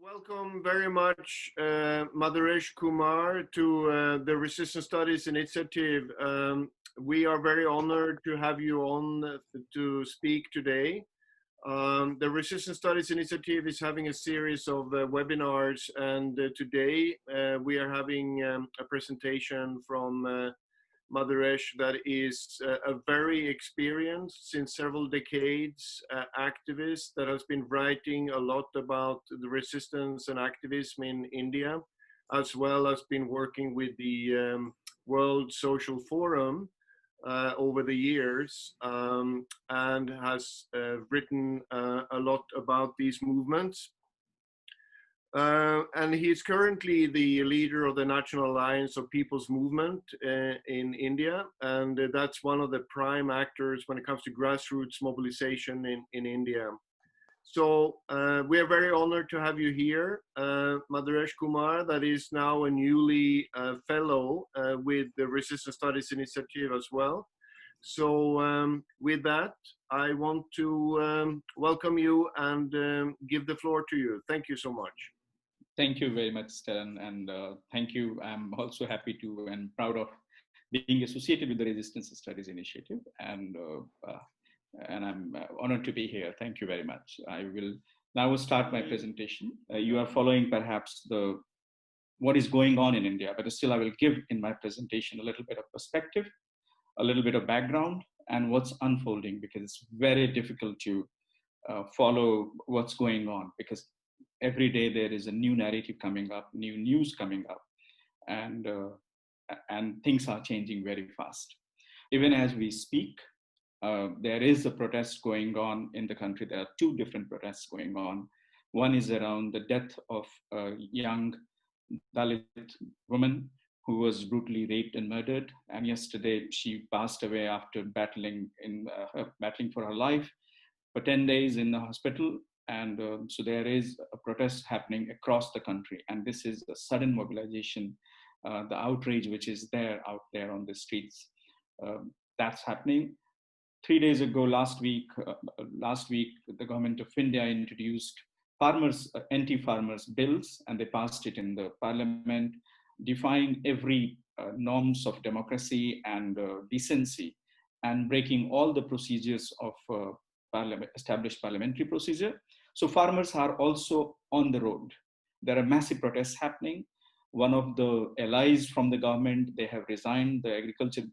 Welcome very much, Madhuresh Kumar, to the Resistance Studies Initiative. We are very honored to have you on to speak today. The Resistance Studies Initiative is having a series of webinars, and today we are having a presentation from Madhuresh that is a very experienced, since several decades, activist that has been writing a lot about the resistance and activism in India, as well as been working with the World Social Forum over the years, and has written a lot about these movements. And he is currently the leader of the National Alliance of People's Movement in India, and that's one of the prime actors when it comes to grassroots mobilization in India. So we are very honored to have you here, Madhuresh Kumar, that is now a newly fellow with the Resistance Studies Initiative as well. So with that, I want to welcome you and give the floor to you. Thank you so much. Thank you very much, Stellan, and thank you. I'm also happy to and proud of being associated with the Resistance Studies Initiative, and I'm honored to be here. Thank you very much. I will now start my presentation. You are following perhaps what is going on in India, but still I will give in my presentation a little bit of perspective, a little bit of background, and what's unfolding, because it's very difficult to follow what's going on, because every day there is a new narrative coming up, new news coming up, and things are changing very fast. Even as we speak, there is a protest going on in the country. There are two different protests going on. One is around the death of a young Dalit woman who was brutally raped and murdered. And yesterday she passed away after battling for her life for 10 days in the hospital. And so there is a protest happening across the country. And this is a sudden mobilization, the outrage which is out there on the streets. That's happening. 3 days ago, last week, the government of India introduced anti-farmers bills, and they passed it in the parliament, defying every norms of democracy and decency, and breaking all the procedures of established parliamentary procedure. So farmers are also on the road. There are massive protests happening. One of the allies from the government, they have resigned. The agriculture,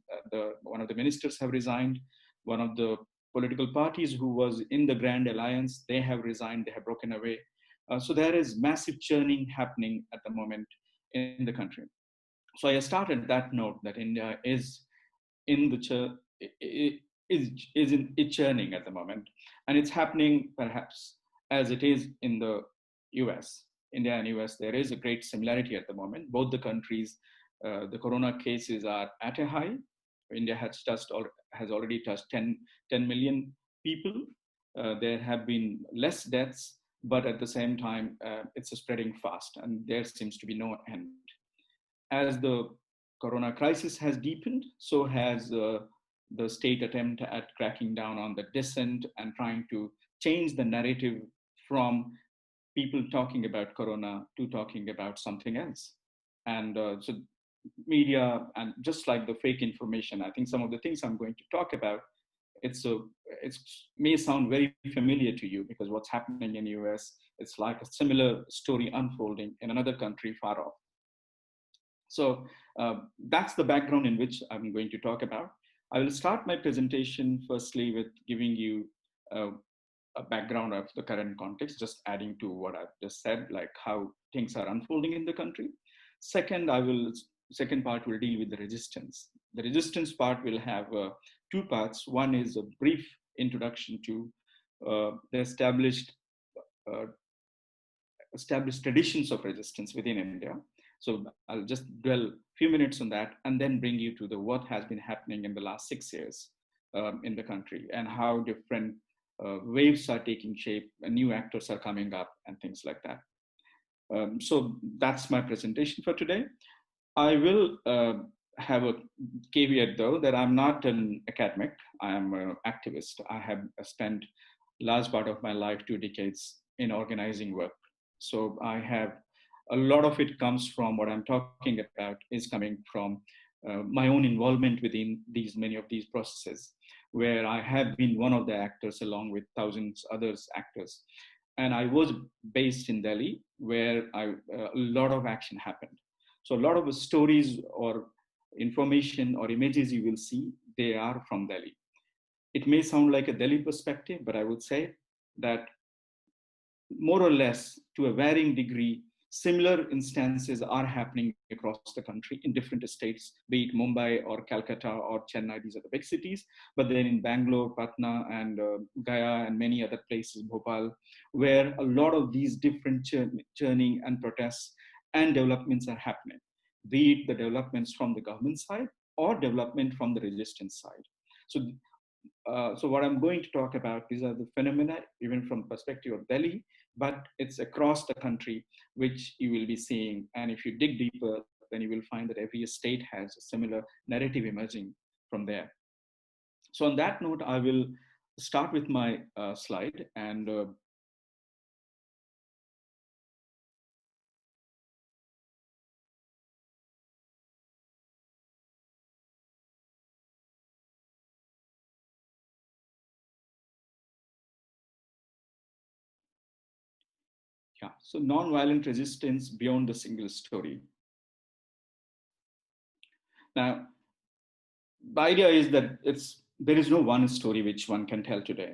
one of the ministers have resigned. One of the political parties who was in the Grand Alliance, they have resigned. They have broken away. So there is massive churning happening at the moment in the country. So I started that note that India is in the churning at the moment, and it's happening perhaps as it is in the US. India and US, there is a great similarity at the moment. Both the countries, the corona cases are at a high. India has already touched 10 million people. There have been less deaths, but at the same time, it's spreading fast, and there seems to be no end. As the corona crisis has deepened, so has the state attempt at cracking down on the dissent and trying to change the narrative from people talking about corona to talking about something else. And so media, and just like the fake information, I think some of the things I'm going to talk about, it may sound very familiar to you, because what's happening in US, it's like a similar story unfolding in another country far off. So that's the background in which I'm going to talk about. I will start my presentation firstly with giving you a background of the current context, just adding to what I've just said, like how things are unfolding in the country. Second part will deal with the resistance. The resistance part will have two parts. One is a brief introduction to the established traditions of resistance within India. So I'll just dwell a few minutes on that, and then bring you to what has been happening in the last 6 years in the country, and how different waves are taking shape, and new actors are coming up, and things like that. So that's my presentation for today. I will have a caveat, though, that I'm not an academic. I am an activist. I have spent large part of my life, 2 decades, in organizing work. So I have a lot of it comes from what I'm talking about is coming from my own involvement within many of these processes, where I have been one of the actors along with thousands others actors. And I was based in Delhi, where a lot of action happened. So a lot of the stories or information or images you will see, they are from Delhi. It may sound like a Delhi perspective, but I would say that more or less to a varying degree, similar instances are happening across the country in different states, be it Mumbai or Calcutta or Chennai, these are the big cities, but then in Bangalore, Patna, and Gaya, and many other places, Bhopal, where a lot of these different churning and protests and developments are happening, be it the developments from the government side or development from the resistance side. So so what I'm going to talk about, these are the phenomena, even from the perspective of Delhi, but it's across the country, which you will be seeing. And if you dig deeper, then you will find that every state has a similar narrative emerging from there. So on that note, I will start with my slide. And yeah, so non-violent resistance beyond the single story. Now, the idea is that there is no one story which one can tell today.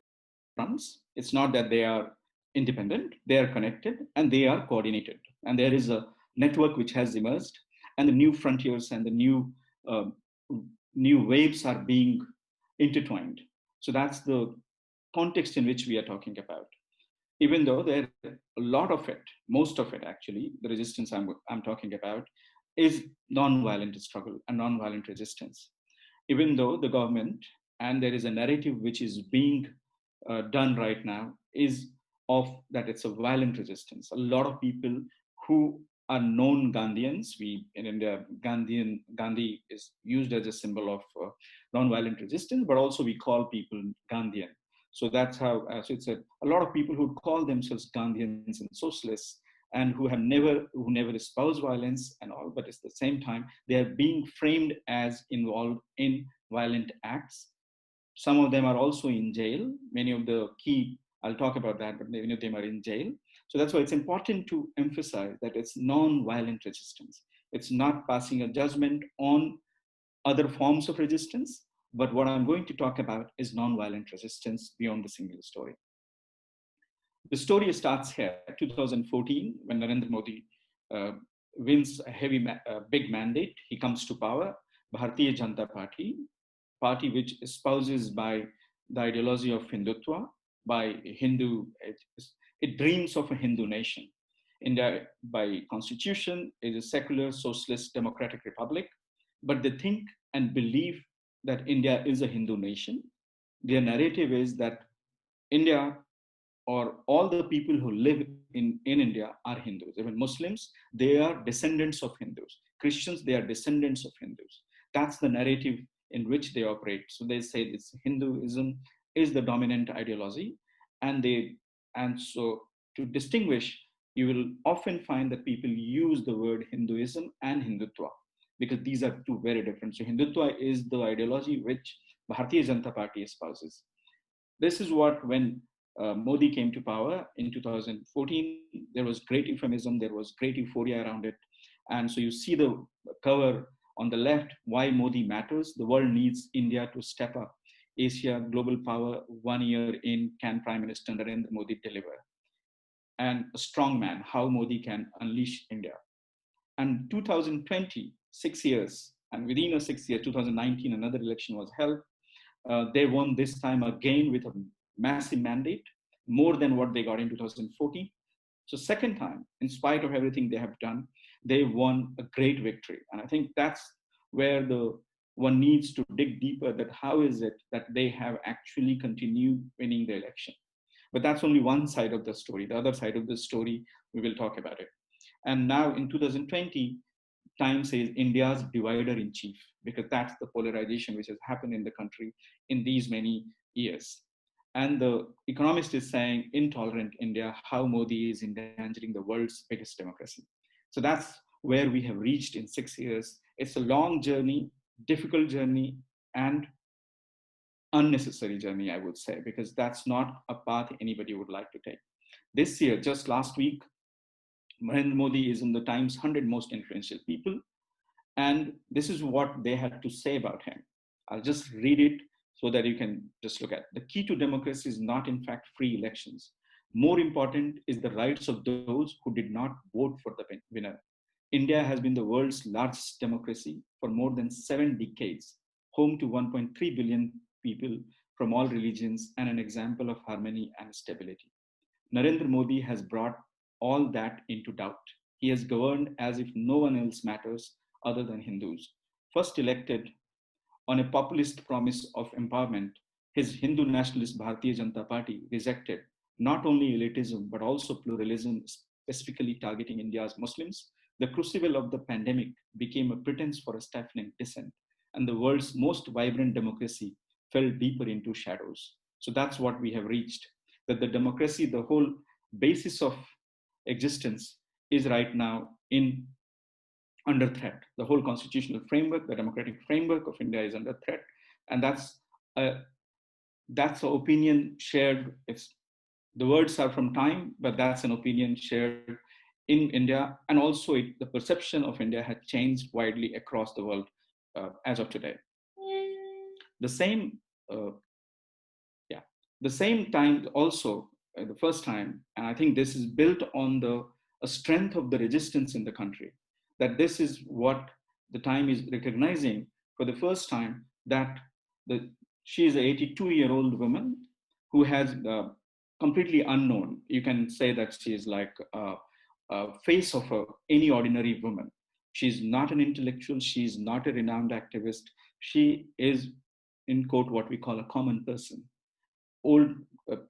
It's not that they are independent, they are connected and they are coordinated. And there is a network which has emerged, and the new frontiers and the uh, new waves are being intertwined. So that's the context in which we are talking about. Even though there a lot of it, most of it actually, the resistance I'm talking about is non-violent struggle and non-violent resistance. Even though the government, and there is a narrative which is being done right now, is of that it's a violent resistance. A lot of people who are known Gandhians, we in India, Gandhi is used as a symbol of non-violent resistance, but also we call people Gandhian. So that's how, so it's a lot of people who call themselves Gandhians and socialists, and who never espouse violence and all, but at the same time, they are being framed as involved in violent acts. Some of them are also in jail. Many of the key, I'll talk about that, but many of them are in jail. So that's why it's important to emphasize that it's non-violent resistance. It's not passing a judgment on other forms of resistance, but what I'm going to talk about is non-violent resistance beyond the single story. The story starts here, 2014, when Narendra Modi uh, wins a big mandate. He comes to power. Bharatiya Janata party which espouses by the ideology of Hindutva, by Hindu, it dreams of a Hindu nation. India, by constitution, is a secular, socialist, democratic republic, but they think and believe that India is a Hindu nation. Their narrative is that India, or all the people who live in India, are Hindus. Even Muslims, they are descendants of Hindus. Christians, they are descendants of Hindus. That's the narrative in which they operate. So they say this Hinduism is the dominant ideology, and so to distinguish, you will often find that people use the word Hinduism and Hindutva, because these are two very different. So Hindutva is the ideology which Bharatiya Janata Party espouses. This is what, when Modi came to power in 2014, there was great euphemism, there was great euphoria around it. And so you see the cover on the left, why Modi matters. The world needs India to step up. Asia, global power, 1 year in, can Prime Minister Narendra Modi deliver? And a strong man, how Modi can unleash India. And 2020, 6 years, and within a 6 year, 2019, another election was held. They won this time again with a massive mandate, more than what they got in 2014. So second time, in spite of everything they have done, they won a great victory. And I think that's where one needs to dig deeper, that how is it that they have actually continued winning the election. But that's only one side of the story. The other side of the story, we will talk about it. And now in 2020, Time says India's divider in chief, because that's the polarization which has happened in the country in these many years. And the Economist is saying, intolerant India, how Modi is endangering the world's biggest democracy. So that's where we have reached in 6 years. It's a long journey, difficult journey, and unnecessary journey, I would say, because that's not a path anybody would like to take. This year, just last week, Narendra Modi is in the Times 100 most influential people. And this is what they had to say about him. I'll just read it so that you can just look at it. The key to democracy is not, in fact, free elections. More important is the rights of those who did not vote for the winner. India has been the world's largest democracy for more than 7 decades, home to 1.3 billion people from all religions, and an example of harmony and stability. Narendra Modi has brought all that into doubt. He has governed as if no one else matters other than Hindus. First elected on a populist promise of empowerment, his Hindu nationalist Bharatiya Janata Party rejected not only elitism but also pluralism, specifically targeting India's Muslims. The crucible of the pandemic became a pretense for a stifling dissent, and the world's most vibrant democracy fell deeper into shadows. So that's what we have reached, that the democracy, the whole basis of existence, is right now in under threat. The whole constitutional framework, the democratic framework of India is under threat. And that's an opinion shared. It's, the words are from time, but that's an opinion shared in India. And also the perception of India has changed widely across the world as of today. The same, uh, yeah, the same time also, the first time, and I think this is built on the a strength of the resistance in the country, that this is what the time is recognizing for the first time, that she is an 82-year-old woman who has completely unknown. You can say that she is like a face of any ordinary woman. She's not an intellectual. She's not a renowned activist. She is, in quote, what we call a common person, old,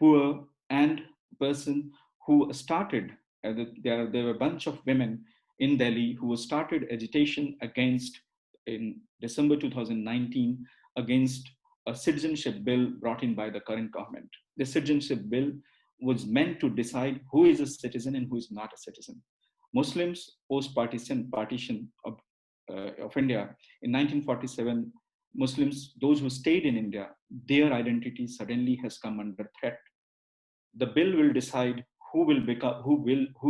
poor, and person who started, there were a bunch of women in Delhi who started agitation against, in December 2019, against a citizenship bill brought in by the current government. The citizenship bill was meant to decide who is a citizen and who is not a citizen. Muslims post-partition of India in 1947, Muslims, those who stayed in India, their identity suddenly has come under threat. The bill will decide who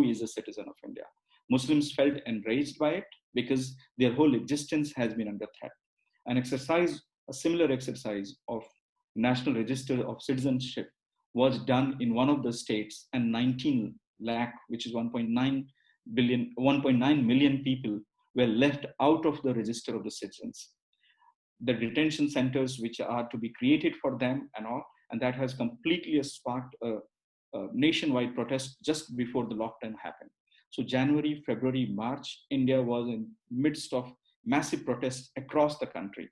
is a citizen of India. Muslims felt enraged by it because their whole existence has been under threat. A similar exercise of National Register of Citizenship was done in one of the states, and 19 lakh, which is 1.9 million people were left out of the register of the citizens. The detention centers which are to be created for them and all, and that has completely sparked a nationwide protest just before the lockdown happened. So January, February, March, India was in midst of massive protests across the country.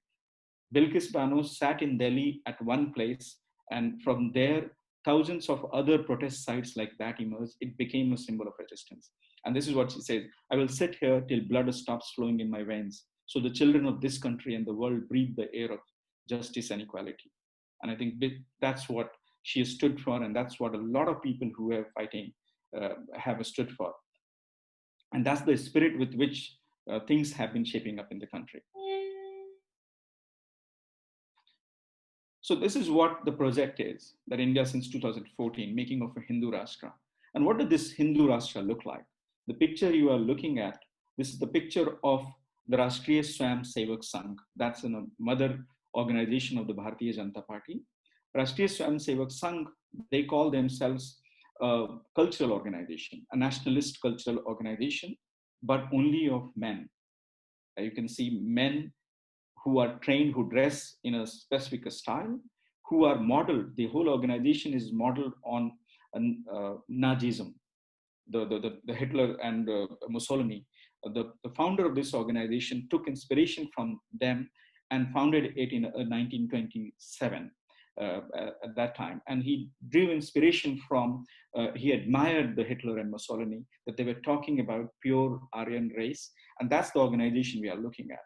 Bilkis Bano sat in Delhi at one place, and from there, thousands of other protest sites like that emerged. It became a symbol of resistance. And this is what she says: I will sit here till blood stops flowing in my veins, so the children of this country and the world breathe the air of justice and equality. And I think that's what she has stood for, and that's what a lot of people who are fighting have stood for. And that's the spirit with which things have been shaping up in the country. So this is what the project is, that India since 2014, making of a Hindu Rashtra. And what does this Hindu Rashtra look like? The picture you are looking at, this is the picture of the Rashtriya Swayam Sevak Sangh. That's a mother organization of the Bharatiya Janata Party. Rashtriya Swayam Sevak Sangh, they call themselves a cultural organization, a nationalist cultural organization, but only of men. You can see men who are trained, who dress in a specific style, who are modeled. The whole organization is modeled on Nazism, the Hitler and Mussolini. The founder of this organization took inspiration from them and founded it in 1927 at that time. And he drew inspiration from, he admired the Hitler and Mussolini, that they were talking about pure Aryan race. And that's the organization we are looking at.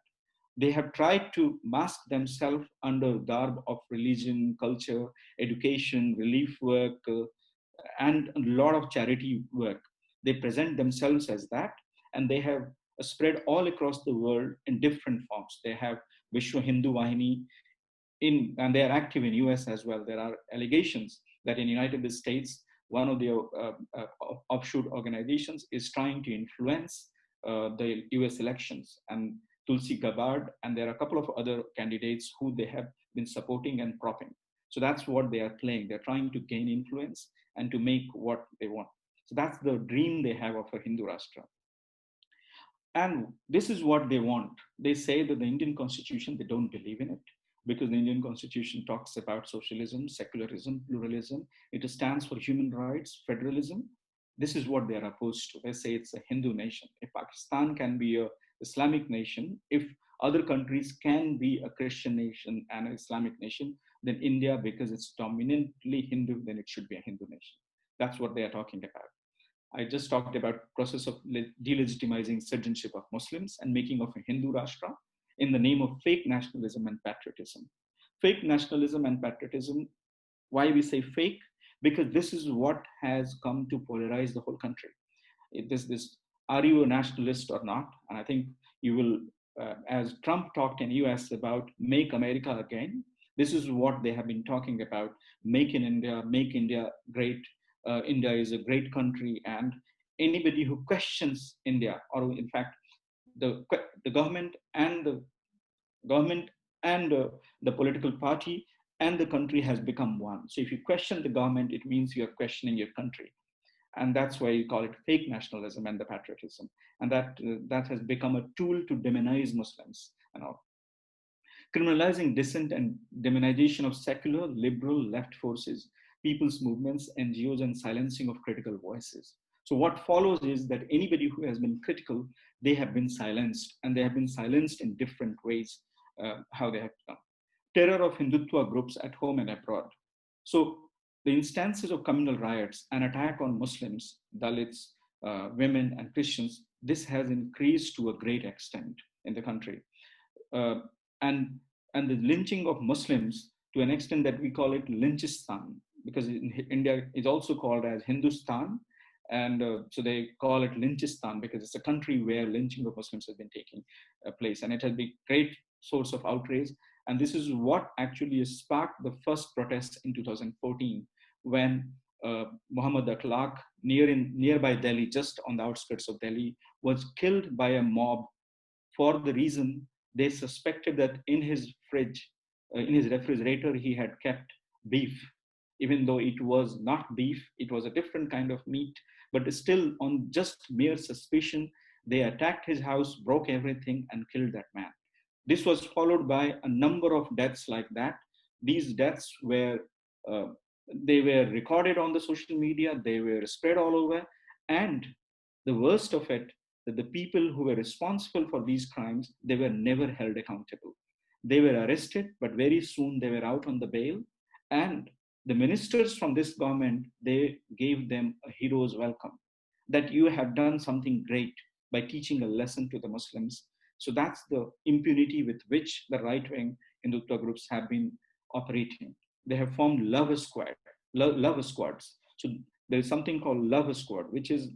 They have tried to mask themselves under garb of religion, culture, education, relief work, and a lot of charity work. They present themselves as that, and they have spread all across the world in different forms. They have Vishwa Hindu Vahini and they are active in US as well. There are allegations that in United States, one of the offshoot organizations is trying to influence the US elections. And Tulsi Gabbard, and there are a couple of other candidates who they have been supporting and propping. So that's what they are playing. They're trying to gain influence and to make what they want. So that's the dream they have of a Hindu Rashtra. And this is what they want. They say that the Indian constitution, they don't believe in it because the Indian constitution talks about socialism, secularism, pluralism. It stands for human rights, federalism. This is what they are opposed to. They say it's a Hindu nation. If Pakistan can be an Islamic nation, if other countries can be a Christian nation and an Islamic nation, then India, because it's dominantly Hindu, then it should be a Hindu nation. That's what they are talking about. I just talked about process of delegitimizing citizenship of Muslims and making of a Hindu Rashtra in the name of fake nationalism and patriotism. Fake nationalism and patriotism, why we say fake? Because this is what has come to polarize the whole country. This, are you a nationalist or not? And I think you will, as Trump talked in US about make America again, this is what they have been talking about, make India great. India is a great country, and anybody who questions India, or in fact, the government and the political party and the country has become one. So if you question the government, it means you are questioning your country, and that's why you call it fake nationalism and the patriotism, and that has become a tool to demonize Muslims and all. Criminalizing dissent and demonization of secular, liberal, left forces, people's movements, NGOs, and silencing of critical voices. So what follows is that anybody who has been critical, they have been silenced, and they have been silenced in different ways, how they have come. Terror of Hindutva groups at home and abroad. So the instances of communal riots, an attack on Muslims, Dalits, women, and Christians, this has increased to a great extent in the country. And the lynching of Muslims to an extent that we call it Lynchistan, because in India is also called as Hindustan, and so they call it Lynchistan because it's a country where lynching of Muslims has been taking place, and it has been a great source of outrage. And this is what actually sparked the first protest in 2014 when Muhammad Akhlaq nearby Delhi, just on the outskirts of Delhi, was killed by a mob for the reason they suspected that in his fridge, in his refrigerator, he had kept beef, even though it was not beef, it was a different kind of meat. But still, on just mere suspicion, they attacked his house, broke everything, and killed that man. This was followed by a number of deaths like that. These deaths were, they were recorded on the social media, they were spread all over, and the worst of it, that the people who were responsible for these crimes, they were never held accountable. They were arrested, but very soon they were out on the bail. And the ministers from this government, they gave them a hero's welcome, that you have done something great by teaching a lesson to the Muslims. So that's the impunity with which the right-wing Hindutva groups have been operating. They have formed love squads. So there is something called love squad, which is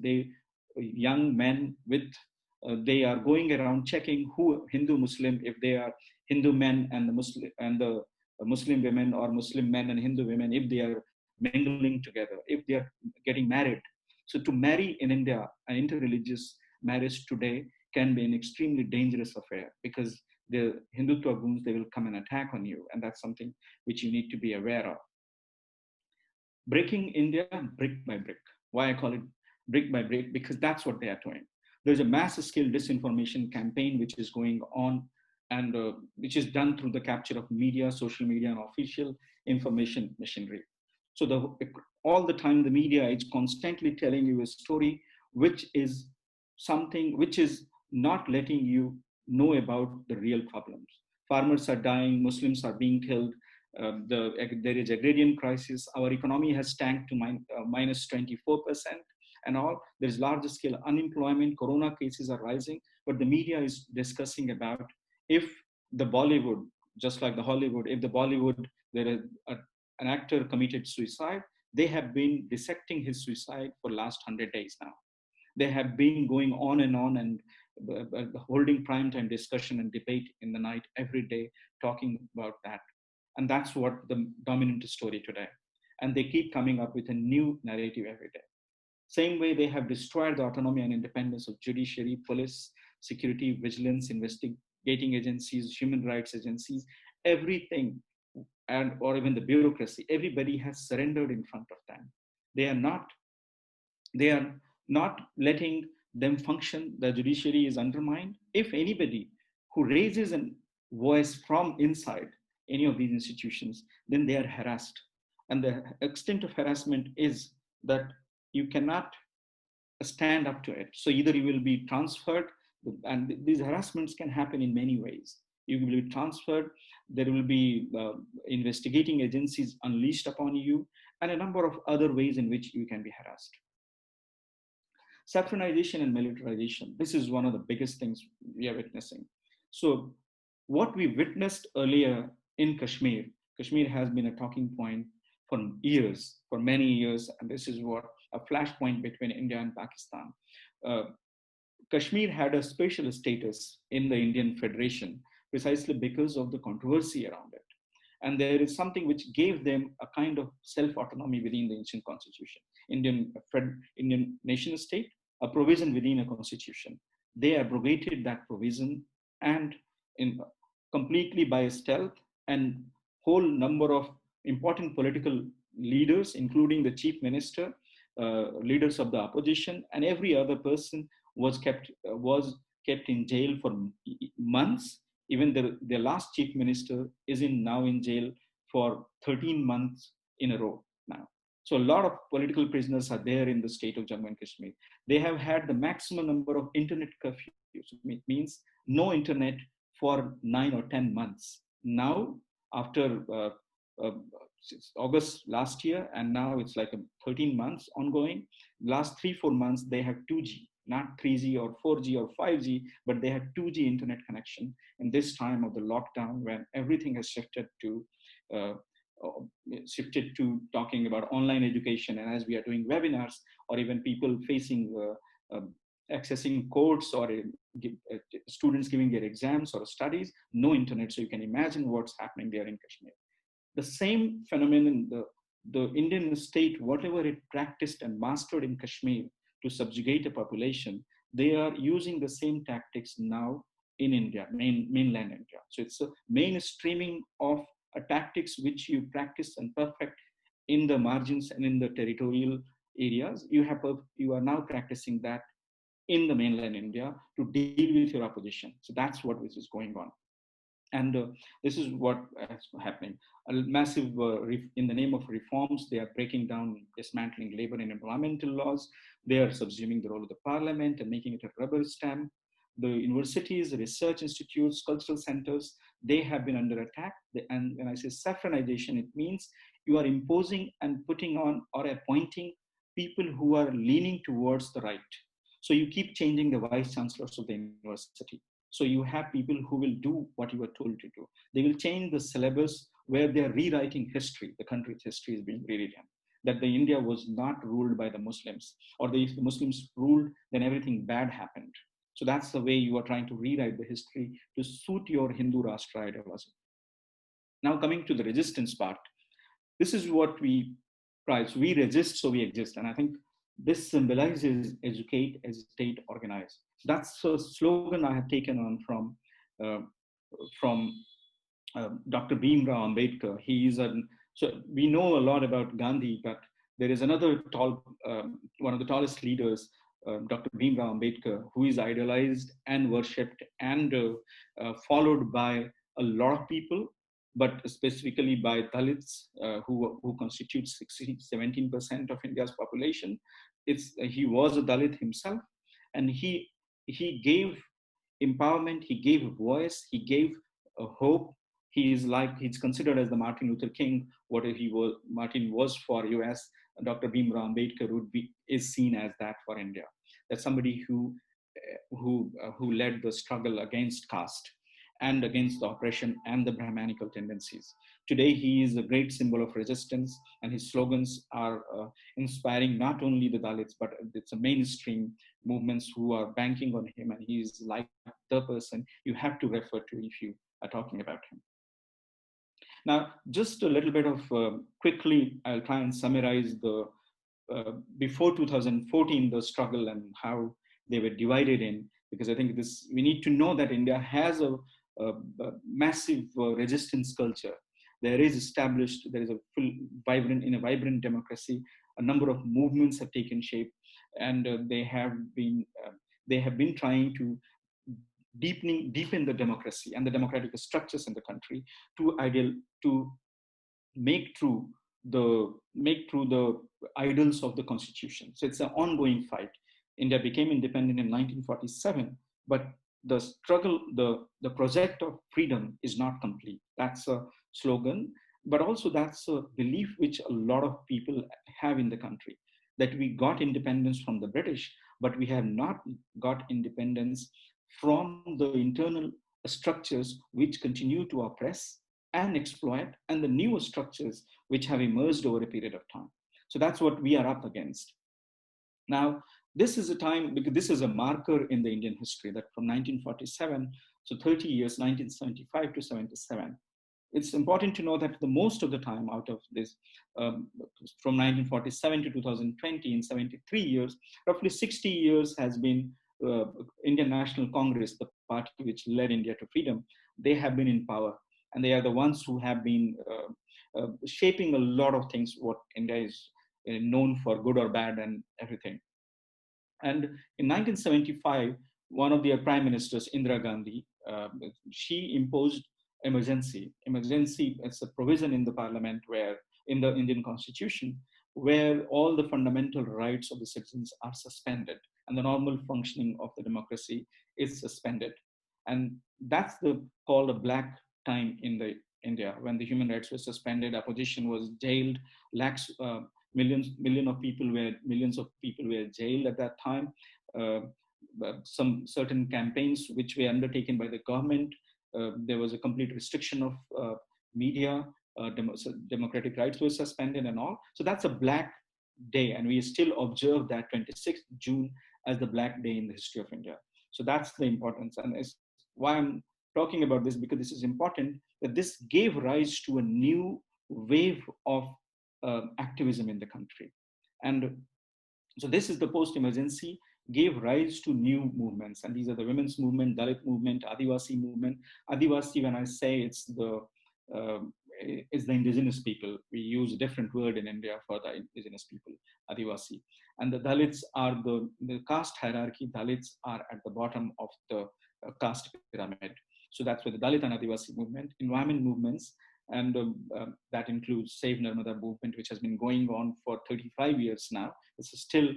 young men with they are going around checking who Hindu Muslim, if they are Hindu men and the Muslim women, or Muslim men and Hindu women, if they are mingling together, if they are getting married. So to marry in India, an interreligious marriage today can be an extremely dangerous affair, because the Hindutva goons, they will come and attack on you, and that's something which you need to be aware of. Breaking India brick by brick. Why I call it brick by brick? Because that's what they are doing. There's a mass scale disinformation campaign which is going on, and which is done through the capture of media, social media, and official information machinery. So all the time the media is constantly telling you a story which is something which is not letting you know about the real problems. Farmers are dying, Muslims are being killed, there is agrarian crisis, our economy has tanked to minus 24%, and all. There's large scale unemployment, corona cases are rising, but the media is discussing about if the Bollywood, just like the Hollywood, if the Bollywood, there is an actor committed suicide, they have been dissecting his suicide for last 100 days now. They have been going on and holding prime time discussion and debate in the night every day, talking about that. And that's what the dominant story today. And they keep coming up with a new narrative every day. Same way they have destroyed the autonomy and independence of judiciary, police, security, vigilance, investigating agencies, human rights agencies, everything, and or even the bureaucracy. Everybody has surrendered in front of them. They are not. They are not letting them function. The judiciary is undermined. If anybody who raises a voice from inside any of these institutions, then they are harassed. And the extent of harassment is that you cannot stand up to it. So either you will be transferred, and these harassments can happen in many ways. You will be transferred, there will be investigating agencies unleashed upon you, and a number of other ways in which you can be harassed. Saffronisation and militarization. This is one of the biggest things we are witnessing. So what we witnessed earlier in Kashmir, Kashmir has been a talking point for years, for many years, and this is what a flashpoint between India and Pakistan. Kashmir had a special status in the Indian Federation precisely because of the controversy around it. And there is something which gave them a kind of self-autonomy within the ancient constitution. Indian nation state, a provision within a constitution. They abrogated that provision, and completely by stealth, and whole number of important political leaders, including the chief minister, leaders of the opposition, and every other person was kept in jail for months. Even the last chief minister is now in jail for 13 months in a row now. So a lot of political prisoners are there in the state of Jammu and Kashmir. They have had the maximum number of internet curfews. It means no internet for 9 or 10 months. Now, after August last year, and now it's like 13 months ongoing. Last 3-4 months, they have 2G, not 3G or 4G or 5G, but they had 2G internet connection in this time of the lockdown, when everything has shifted to talking about online education. And as we are doing webinars, or even people facing accessing courts, or students giving their exams or studies, no internet. So you can imagine what's happening there in Kashmir. The same phenomenon, the Indian state, whatever it practiced and mastered in Kashmir to subjugate a population, they are using the same tactics now in India, mainland India. So it's a mainstreaming of a tactics which you practice and perfect in the margins and in the territorial areas. You are now practicing that in the mainland India to deal with your opposition. So that's what this is going on. And this is what is happening. A massive, in the name of reforms, they are breaking down, dismantling labor and environmental laws. They are subsuming the role of the parliament and making it a rubber stamp. The universities, research institutes, cultural centers, they have been under attack. And when I say saffronization, it means you are imposing and putting on or appointing people who are leaning towards the right. So you keep changing the vice chancellors of the university. So you have people who will do what you were told to do. They will change the syllabus where they are rewriting history. The country's history is being rewritten. That the India was not ruled by the Muslims, or if the Muslims ruled, then everything bad happened. So that's the way you are trying to rewrite the history to suit your Hindu Rashtra ideology. Now coming to the resistance part, this is what we prize. We resist, so we exist. And I think this symbolizes educate, agitate, organize. That's a slogan I have taken on from Dr. Bhimrao Ambedkar. So we know a lot about Gandhi, but there is another one of the tallest leaders, Dr. Bhimrao Ambedkar, who is idolized and worshipped and followed by a lot of people, but specifically by Dalits, who constitute 17% of India's population. He was a Dalit himself, and he gave empowerment, he gave a voice, he gave a hope. He's considered as the Martin Luther King, Martin was for US. Dr. Bhimrao Ambedkar is seen as that for India. That's somebody who led the struggle against caste. and against the oppression and the Brahmanical tendencies. Today, he is a great symbol of resistance, and his slogans are inspiring not only the Dalits, but it's a mainstream movements who are banking on him, and he is like the person you have to refer to if you are talking about him. Now, just a little bit of quickly, I'll try and summarize the before 2014, the struggle and how they were divided in, because I think this, we need to know that India has a massive resistance culture. There is established, there is a full vibrant, in a vibrant democracy, a number of movements have taken shape, and they have been trying to deepen the democracy and the democratic structures in the country to make through the idols of the constitution. So it's an ongoing fight. India became independent in 1947, but the struggle, the project of freedom is not complete. That's a slogan, but also that's a belief which a lot of people have in the country, that we got independence from the British, but we have not got independence from the internal structures which continue to oppress and exploit, and the newer structures which have emerged over a period of time. So that's what we are up against. Now, this is a time, because this is a marker in the Indian history, that from 1947, so 30 years, 1975 to 77, it's important to know that the most of the time out of this, from 1947 to 2020, in 73 years, roughly 60 years has been Indian National Congress, the party which led India to freedom. They have been in power, and they are the ones who have been shaping a lot of things, what India is known for, good or bad and everything. And in 1975, one of their prime ministers, Indira Gandhi, she imposed emergency. Emergency is a provision in the parliament, where in the Indian constitution, where all the fundamental rights of the citizens are suspended and the normal functioning of the democracy is suspended. And that's called a black time in the India, when the human rights were suspended, opposition was jailed, millions of people were jailed at that time. Some certain campaigns which were undertaken by the government, there was a complete restriction of media, democratic rights were suspended and all. So that's a black day, and we still observe that 26th June as the black day in the history of India. So that's the importance, and it's why I'm talking about this, because this is important, that this gave rise to a new wave of activism in the country. And so this is the post-emergency, gave rise to new movements. And these are the women's movement, Dalit movement, Adivasi movement. Adivasi, when I say it's the indigenous people, we use a different word in India for the indigenous people, Adivasi. And the Dalits are the caste hierarchy. Dalits are at the bottom of the caste pyramid. So that's where the Dalit and Adivasi movement, environment movements, and that includes Save Narmada movement, which has been going on for 35 years now. It's still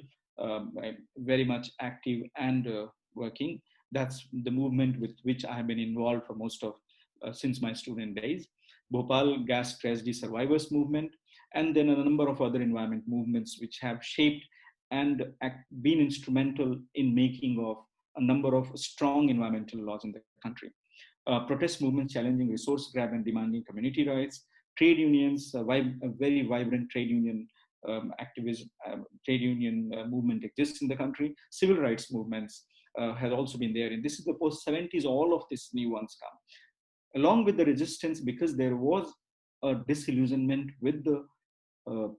very much active and working. That's the movement with which I have been involved for most of since my student days. Bhopal gas tragedy survivors movement, and then a number of other environment movements which have shaped and been instrumental in making of a number of strong environmental laws in the country. Protest movements challenging resource grab and demanding community rights, trade unions, a very vibrant trade union activism, trade union movement exists in the country. Civil rights movements has also been there. And this is the post-70s, all of these new ones come. Along with the resistance, because there was a disillusionment with the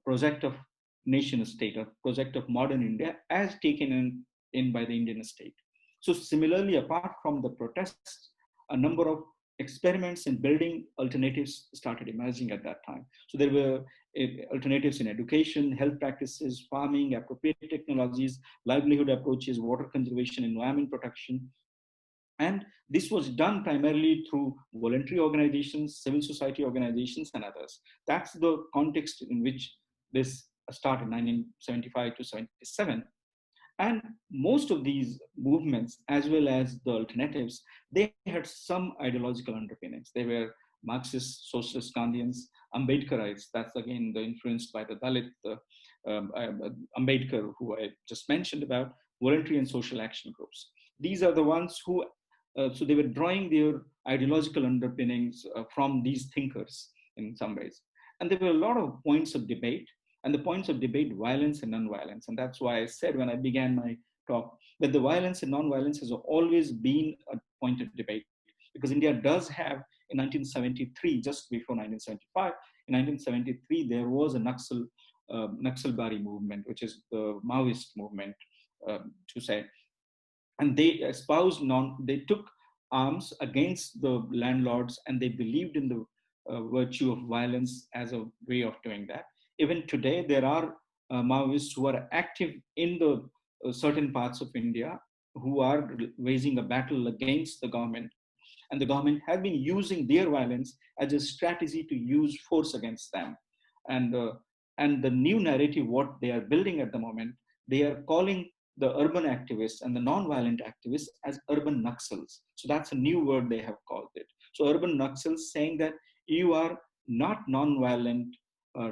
project of nation state, a project of modern India as taken in by the Indian state. So similarly, apart from the protests, a number of experiments in building alternatives started emerging at that time. So there were alternatives in education, health practices, farming, appropriate technologies, livelihood approaches, water conservation, environment protection. And this was done primarily through voluntary organizations, civil society organizations, and others. That's the context in which this started, 1975 to 77. And most of these movements, as well as the alternatives, they had some ideological underpinnings. They were Marxist, socialist, Gandhians, Ambedkarites. That's again influenced by the Dalit, Ambedkar, who I just mentioned about, voluntary and social action groups. These are the ones who So they were drawing their ideological underpinnings from these thinkers in some ways. And there were a lot of points of debate, and the points of debate, violence and non-violence. And that's why I said when I began my talk that the violence and non-violence has always been a point of debate, because India does have, in 1973, just before 1975, in 1973, there was a Naxalbari movement, which is the Maoist movement, to say, and they espoused they took arms against the landlords, and they believed in the virtue of violence as a way of doing that. Even today, there are Maoists who are active in the certain parts of India who are waging a battle against the government, and the government has been using their violence as a strategy to use force against them. And and the new narrative, what they are building at the moment, they are calling the urban activists and the non-violent activists as urban Naxals. So that's a new word they have called it. So urban Naxals, saying that you are not non-violent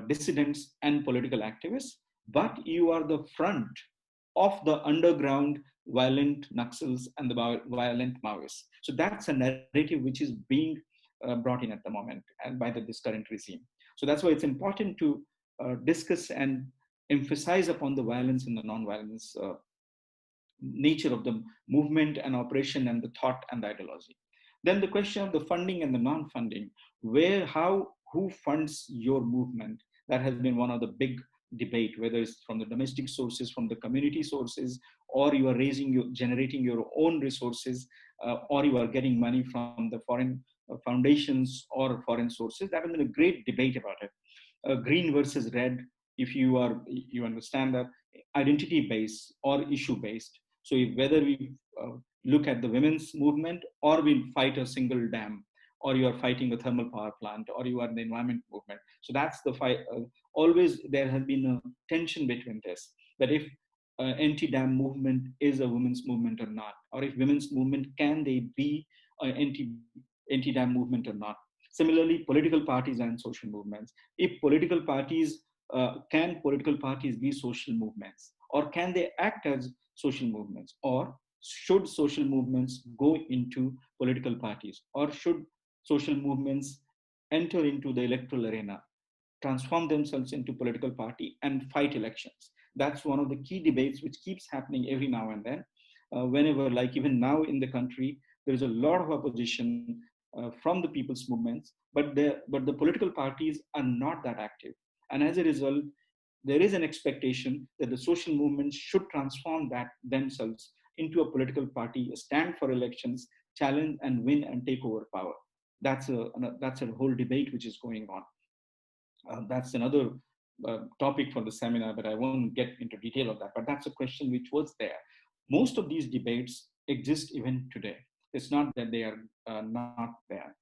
dissidents and political activists, but you are the front of the underground violent Naxals and the violent Maoists. So that's a narrative which is being brought in at the moment and by this current regime. So that's why it's important to discuss and emphasize upon the violence and the non-violence nature of the movement and operation and the thought and the ideology. Then the question of the funding and the non-funding, who funds your movement? That has been one of the big debate, whether it's from the domestic sources, from the community sources, or you are generating your own resources, or you are getting money from the foreign foundations or foreign sources. That has been a great debate about it. Green versus red, if you understand that, identity based or issue based. So whether we look at the women's movement, or we fight a single dam, or you are fighting a thermal power plant, or you are in the environment movement. So that's the fight. Always there has been a tension between this, that if anti-dam movement is a women's movement or not, or if women's movement, can they be an anti-dam movement or not. Similarly, political parties and social movements. If can political parties be social movements, or can they act as social movements, or should social movements go into political parties, or should social movements enter into the electoral arena, transform themselves into political party and fight elections? That's one of the key debates which keeps happening every now and then. Whenever, like even now in the country, there is a lot of opposition from the people's movements, but the political parties are not that active. And as a result, there is an expectation that the social movements should transform that themselves into a political party, stand for elections, challenge and win and take over power. That's a whole debate which is going on. That's another topic for the seminar, but I won't get into detail of that. But that's a question which was there. Most of these debates exist even today. It's not that they are not there.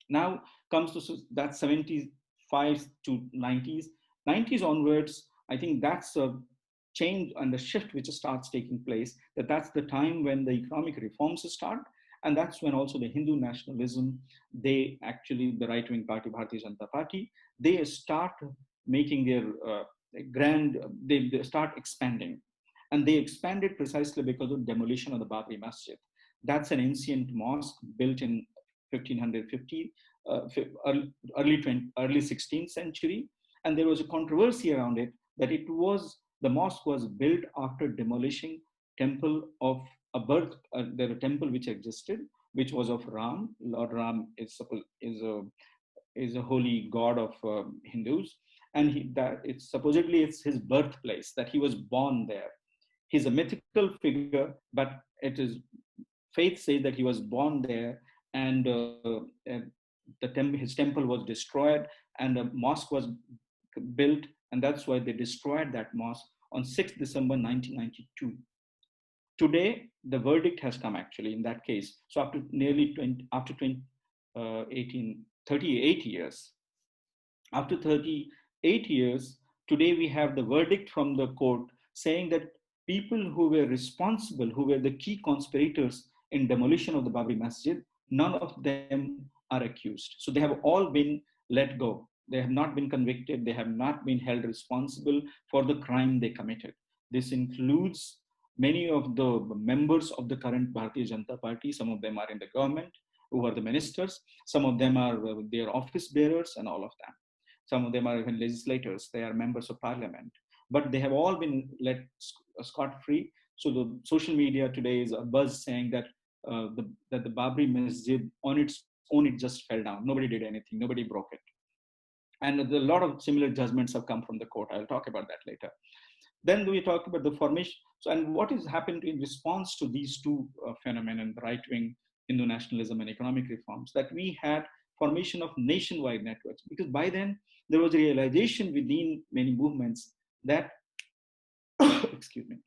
Now comes to that 75 to 90s. 90s onwards, I think that's a change and the shift which starts taking place. That's the time when the economic reforms start. And that's when also the Hindu nationalism, the right-wing party, Bharatiya Janata Party, they start making their they start expanding. And they expanded precisely because of demolition of the Babri Masjid. That's an ancient mosque built in 1550, early 16th century. And there was a controversy around it, that the mosque was built after demolishing temple of the temple which existed, which was of Ram. Lord Ram is a holy god of Hindus, and supposedly it's his birthplace, that he was born there. He's a mythical figure, but faith says that he was born there, and his temple was destroyed, and a mosque was built, and that's why they destroyed that mosque on 6th December 1992. Today, the verdict has come actually in that case. So after 38 years, after 38 years, today we have the verdict from the court saying that people who were responsible, who were the key conspirators in demolition of the Babri Masjid, none of them are accused. So they have all been let go. They have not been convicted. They have not been held responsible for the crime they committed. This includes Many of the members of the current Bharatiya Janata Party, some of them are in the government, who are the ministers, some of them are their office bearers and all of them. Some of them are even legislators, they are members of parliament, but they have all been let scot-free. So the social media today is a buzz saying that that the Babri Masjid on its own, it just fell down. Nobody did anything, nobody broke it. And a lot of similar judgments have come from the court. I'll talk about that later. Then we talk about the formation. So, and what has happened in response to these two phenomena, the right-wing Hindu nationalism and economic reforms, that we had formation of nationwide networks. Because by then, there was a realization within many movements that, excuse me,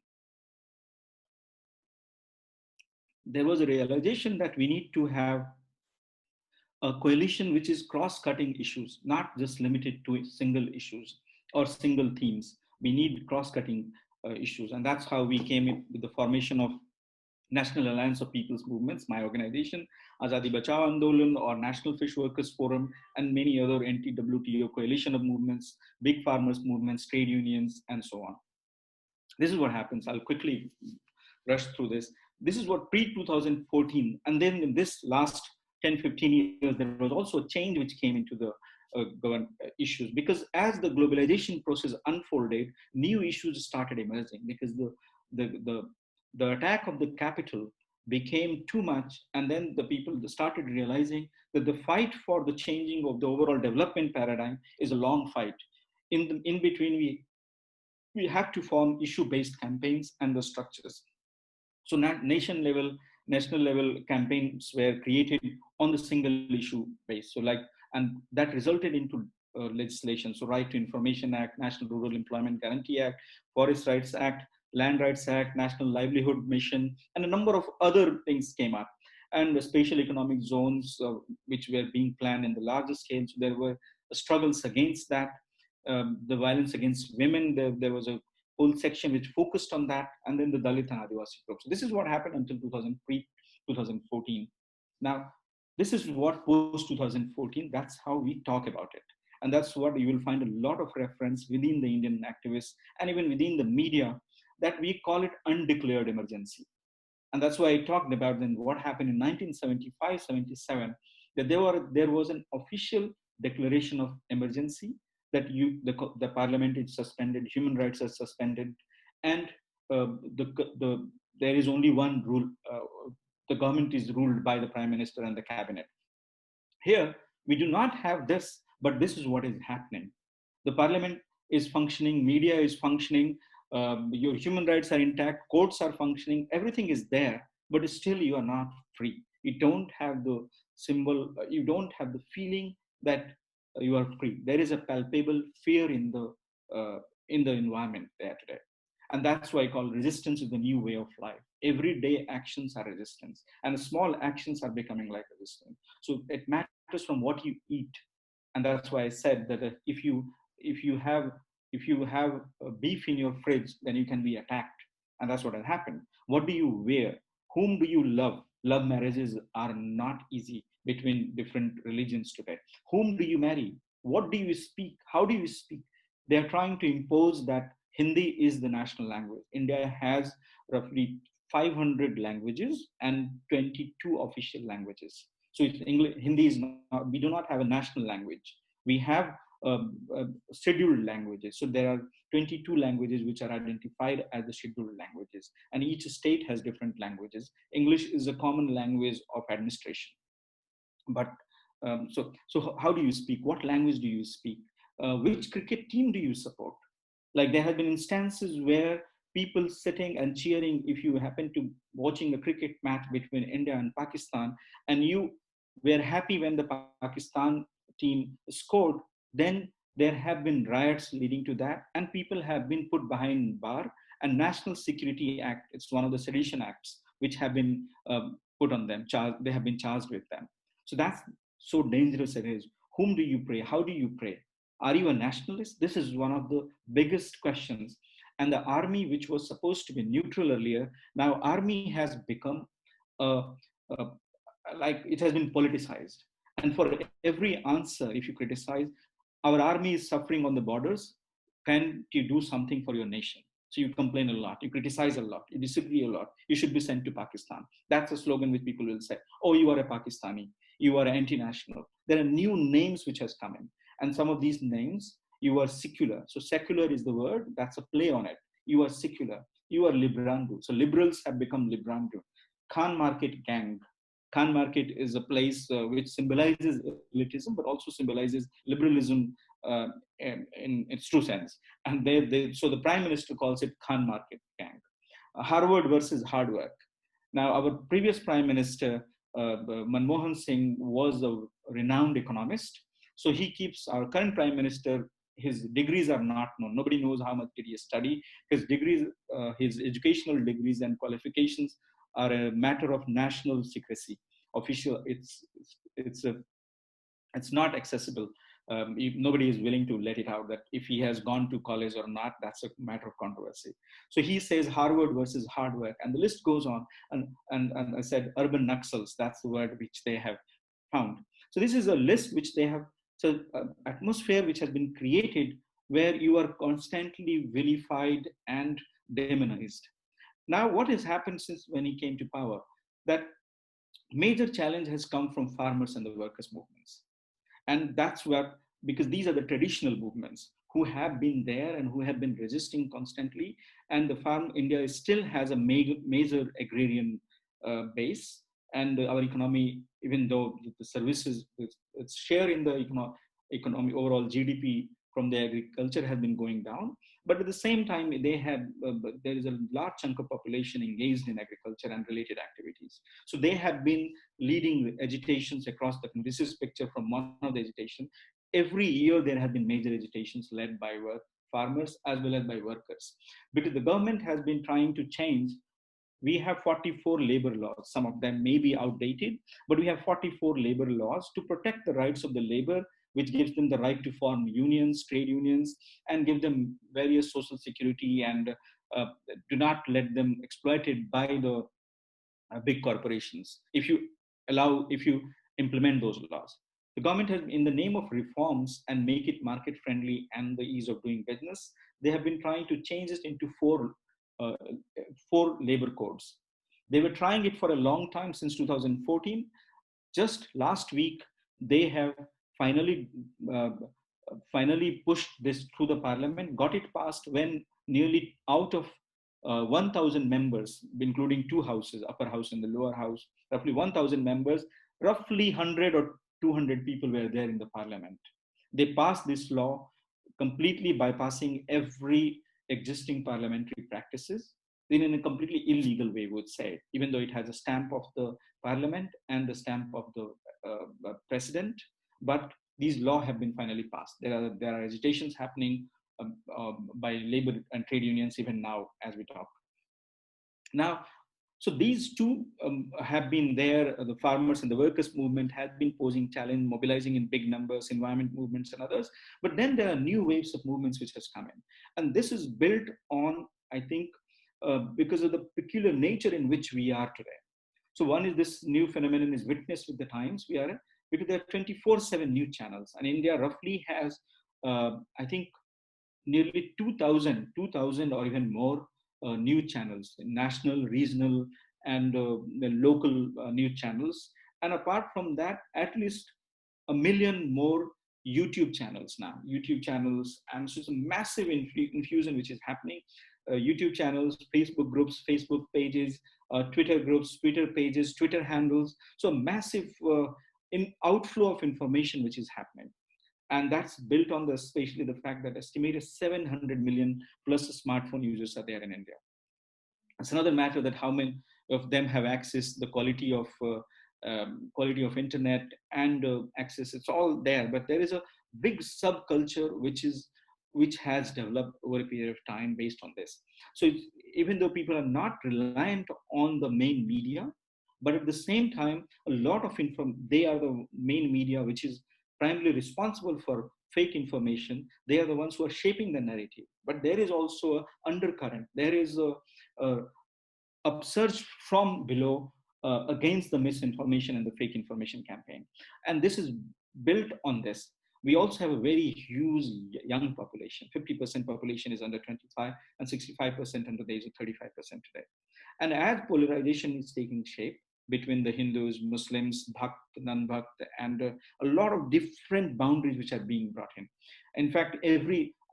there was a realization that we need to have a coalition which is cross-cutting issues, not just limited to single issues or single themes. We need cross-cutting issues. And that's how we came in with the formation of National Alliance of People's Movements, my organization, Azadi Bachao Andolan or National Fish Workers Forum, and many other anti-WTO coalition of movements, big farmers movements, trade unions, and so on. This is what happens. I'll quickly rush through this. This is what pre-2014, and then in this last 10, 15 years, there was also a change which came into the issues, because as the globalization process unfolded, new issues started emerging, because the attack of the capital became too much, and then the people started realizing that the fight for the changing of the overall development paradigm is a long fight. In between, we have to form issue-based campaigns and the structures. So national level campaigns were created on the single issue base. So and that resulted into legislation. So Right to Information Act, National Rural Employment Guarantee Act, Forest Rights Act, Land Rights Act, National Livelihood Mission, and a number of other things came up. And the spatial economic zones, which were being planned in the larger scale. So there were struggles against that. The violence against women, there was a whole section which focused on that, and then the Dalit and Adivasi groups. So this is what happened until 2014. Now, this is what post 2014, that's how we talk about it. And that's what you will find a lot of reference within the Indian activists and even within the media, that we call it undeclared emergency. And that's why I talked about then what happened in 1975, 77, that there was an official declaration of emergency, that the parliament is suspended, human rights are suspended, and there is only one rule. The government is ruled by the prime minister and the cabinet. Here, we do not have this, but this is what is happening. The parliament is functioning, media is functioning, your human rights are intact, courts are functioning, everything is there, but still you are not free. You don't have the symbol, you don't have the feeling that you are free. There is a palpable fear in the environment there today. And that's why I call resistance is the new way of life. Everyday actions are resistance, and small actions are becoming like resistance. So it matters from what you eat. And that's why I said that if you have beef in your fridge, then you can be attacked. And that's what has happened. What do you wear? Whom do you love? Love marriages are not easy between different religions today. Whom do you marry? What do you speak? How do you speak? They are trying to impose that Hindi is the national language. India has roughly 500 languages and 22 official languages. So Hindi is not, we do not have a national language. We have scheduled languages. So there are 22 languages which are identified as the scheduled languages, and each state has different languages. English is a common language of administration. But so how do you speak? What language do you speak? Which cricket team do you support? Like there have been instances where people sitting and cheering, if you happen to watching a cricket match between India and Pakistan, and you were happy when the Pakistan team scored, then there have been riots leading to that, and people have been put behind bar. And National Security Act, it's one of the sedition acts which have been put on them. They have been charged with them. So that's so dangerous it is. Whom do you pray? How do you pray? Are you a nationalist? This is one of the biggest questions. And the army, which was supposed to be neutral earlier, now army has become like it has been politicized. And for every answer, if you criticize, our army is suffering on the borders, can you do something for your nation? So you complain a lot, you criticize a lot, you disagree a lot, you should be sent to Pakistan. That's a slogan which people will say, oh, you are a Pakistani, you are anti-national. There are new names which has come in. And some of these names, you are secular. So secular is the word, that's a play on it. You are secular, you are Librandu. So liberals have become Librandu. Khan Market Gang. Khan Market is a place which symbolizes elitism, but also symbolizes liberalism in its true sense. And so the Prime Minister calls it Khan Market Gang. Harvard versus hard work. Now, our previous Prime Minister, Manmohan Singh, was a renowned economist. So he keeps our current Prime Minister, his degrees are not known. Nobody knows how much did he study. His degrees, his educational degrees and qualifications are a matter of national secrecy. Official, it's not accessible. Nobody is willing to let it out that if he has gone to college or not, that's a matter of controversy. So he says Harvard versus hard work, and the list goes on. And I said urban Naxals, that's the word which they have found. So this is a list which they have, so atmosphere which has been created where you are constantly vilified and demonized. Now, what has happened since when he came to power? That major challenge has come from farmers and the workers' movements. And that's where, because these are the traditional movements who have been there and who have been resisting constantly. And the farm India still has a major agrarian base. And our economy, even though the services, its share in the economy, overall GDP from the agriculture has been going down. But at the same time, there is a large chunk of population engaged in agriculture and related activities. So they have been leading agitations across the country. This is a picture from one of the agitation. Every year there have been major agitations led by farmers as well as by workers. Because the government has been trying to change. We have 44 labor laws. Some of them may be outdated, but we have 44 labor laws to protect the rights of the labor, which gives them the right to form unions, trade unions, and give them various social security and do not let them exploited by the big corporations. If you implement those laws, the government has, in the name of reforms and make it market friendly and the ease of doing business, they have been trying to change it into uh, four labor codes. They were trying it for a long time, since 2014. Just last week, they have finally uh, finally pushed this through the parliament, got it passed when nearly out of 1,000 members, including two houses, upper house and the lower house, roughly 1,000 members, roughly 100 or 200 people were there in the parliament. They passed this law, completely bypassing every existing parliamentary practices in a completely illegal way, would say, even though it has a stamp of the parliament and the stamp of the president. But these laws have been finally passed. There are agitations happening by labor and trade unions even now as we talk. Now, so these two have been there. The farmers and the workers movement has been posing challenge, mobilizing in big numbers, environment movements and others. But then there are new waves of movements which has come in. And this is built on, I think, because of the peculiar nature in which we are today. So one is this new phenomenon is witnessed with the times we are in, because there are 24/7 news channels. And India roughly has, I think, nearly 2,000 or even more news channels, national, regional, and the local news channels. And apart from that, at least 1 million more YouTube channels now. YouTube channels, and so it's a massive infusion which is happening. YouTube channels, Facebook groups, Facebook pages, Twitter groups, Twitter pages, Twitter handles. So massive outflow of information which is happening. And that's built on especially the fact that estimated 700 million plus smartphone users are there in India. It's another matter that how many of them have access, the quality of internet and access. It's all there, but there is a big subculture which has developed over a period of time based on this. So even though people are not reliant on the main media, but at the same time, a lot of they are the main media which is primarily responsible for fake information. They are the ones who are shaping the narrative. But there is also an undercurrent. There is a upsurge from below against the misinformation and the fake information campaign. And this is built on this. We also have a very huge young population. 50% population is under 25 and 65% under the age of 35% today. And as polarization is taking shape between the Hindus, Muslims, Bhakt, non-Bhakt, and a lot of different boundaries which are being brought in. In fact,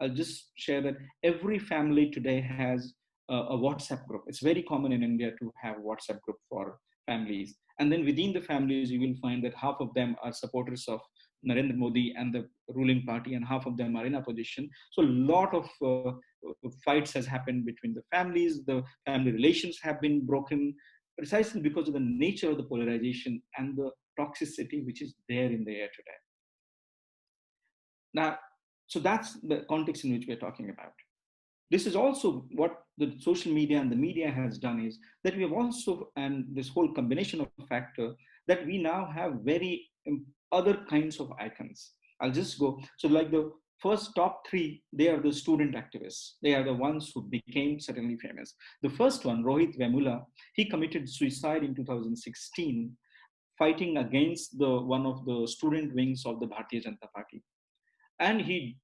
I'll just share that every family today has a WhatsApp group. It's very common in India to have WhatsApp group for families. And then within the families, you will find that half of them are supporters of Narendra Modi and the ruling party, and half of them are in opposition. So a lot of fights has happened between the families. The family relations have been broken precisely because of the nature of the polarization and the toxicity which is there in the air today. Now, so that's the context in which we're talking about. This is also what the social media and the media has done, is that we have also, and this whole combination of factor, that we now have very other kinds of icons. I'll just go. So like the first top three, they are the student activists. They are the ones who became suddenly famous. The first one, Rohit Vemula, he committed suicide in 2016, fighting against one of the student wings of the Bharatiya Janata Party. And he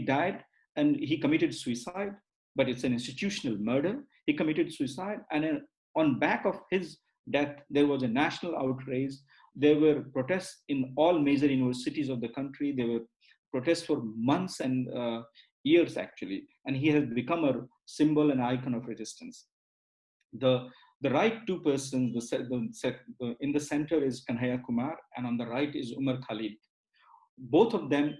died, and he committed suicide, but it's an institutional murder. He committed suicide, and on back of his death, there was a national outrage. There were protests in all major universities of the country. There were protests for months and years, actually. And he has become a symbol and icon of resistance. The right two persons, in the center is Kanhaiya Kumar, and on the right is Umar Khalid. Both of them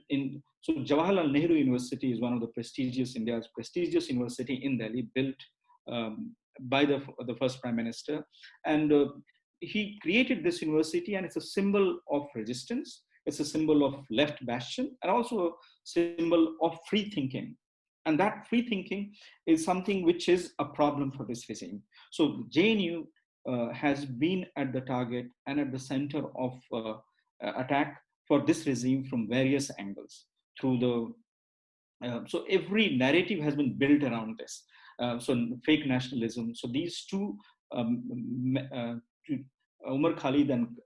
so Jawaharlal Nehru University is one of the India's prestigious university in Delhi, built by the first Prime Minister. And he created this university, and it's a symbol of resistance. It's a symbol of left bastion, and also a symbol of free thinking. And that free thinking is something which is a problem for this regime. So JNU has been at the target and at the center of attack for this regime from various angles. So every narrative has been built around this. So fake nationalism. So these two, Umar Khalid and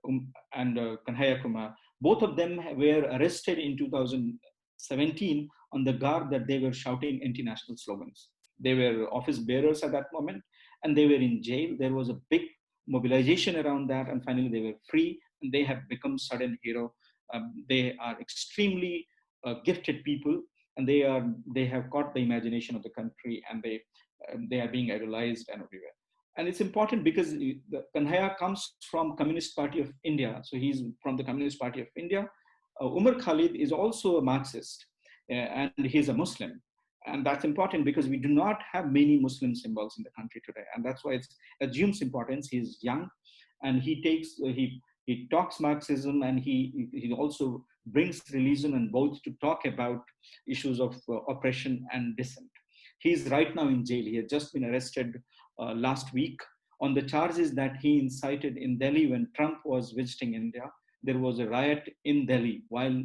Kanhaiya Kumar, both of them were arrested in 2017 on the guard that they were shouting anti-national slogans. They were office bearers at that moment, and they were in jail. There was a big mobilization around that, and finally they were free, and they have become sudden hero. They are extremely gifted people, and they have caught the imagination of the country, and they are being idolized and everywhere. And it's important because Kanhaiya comes from Communist Party of India, so he's from the Communist Party of India. Umar Khalid is also a Marxist, and he's a Muslim. And that's important because we do not have many Muslim symbols in the country today, and that's why it assumes importance. He's young, and he talks Marxism, and he also brings religion and both to talk about issues of oppression and dissent. He's right now in jail. He had just been arrested last week on the charges that he incited in Delhi when Trump was visiting India. There was a riot in Delhi while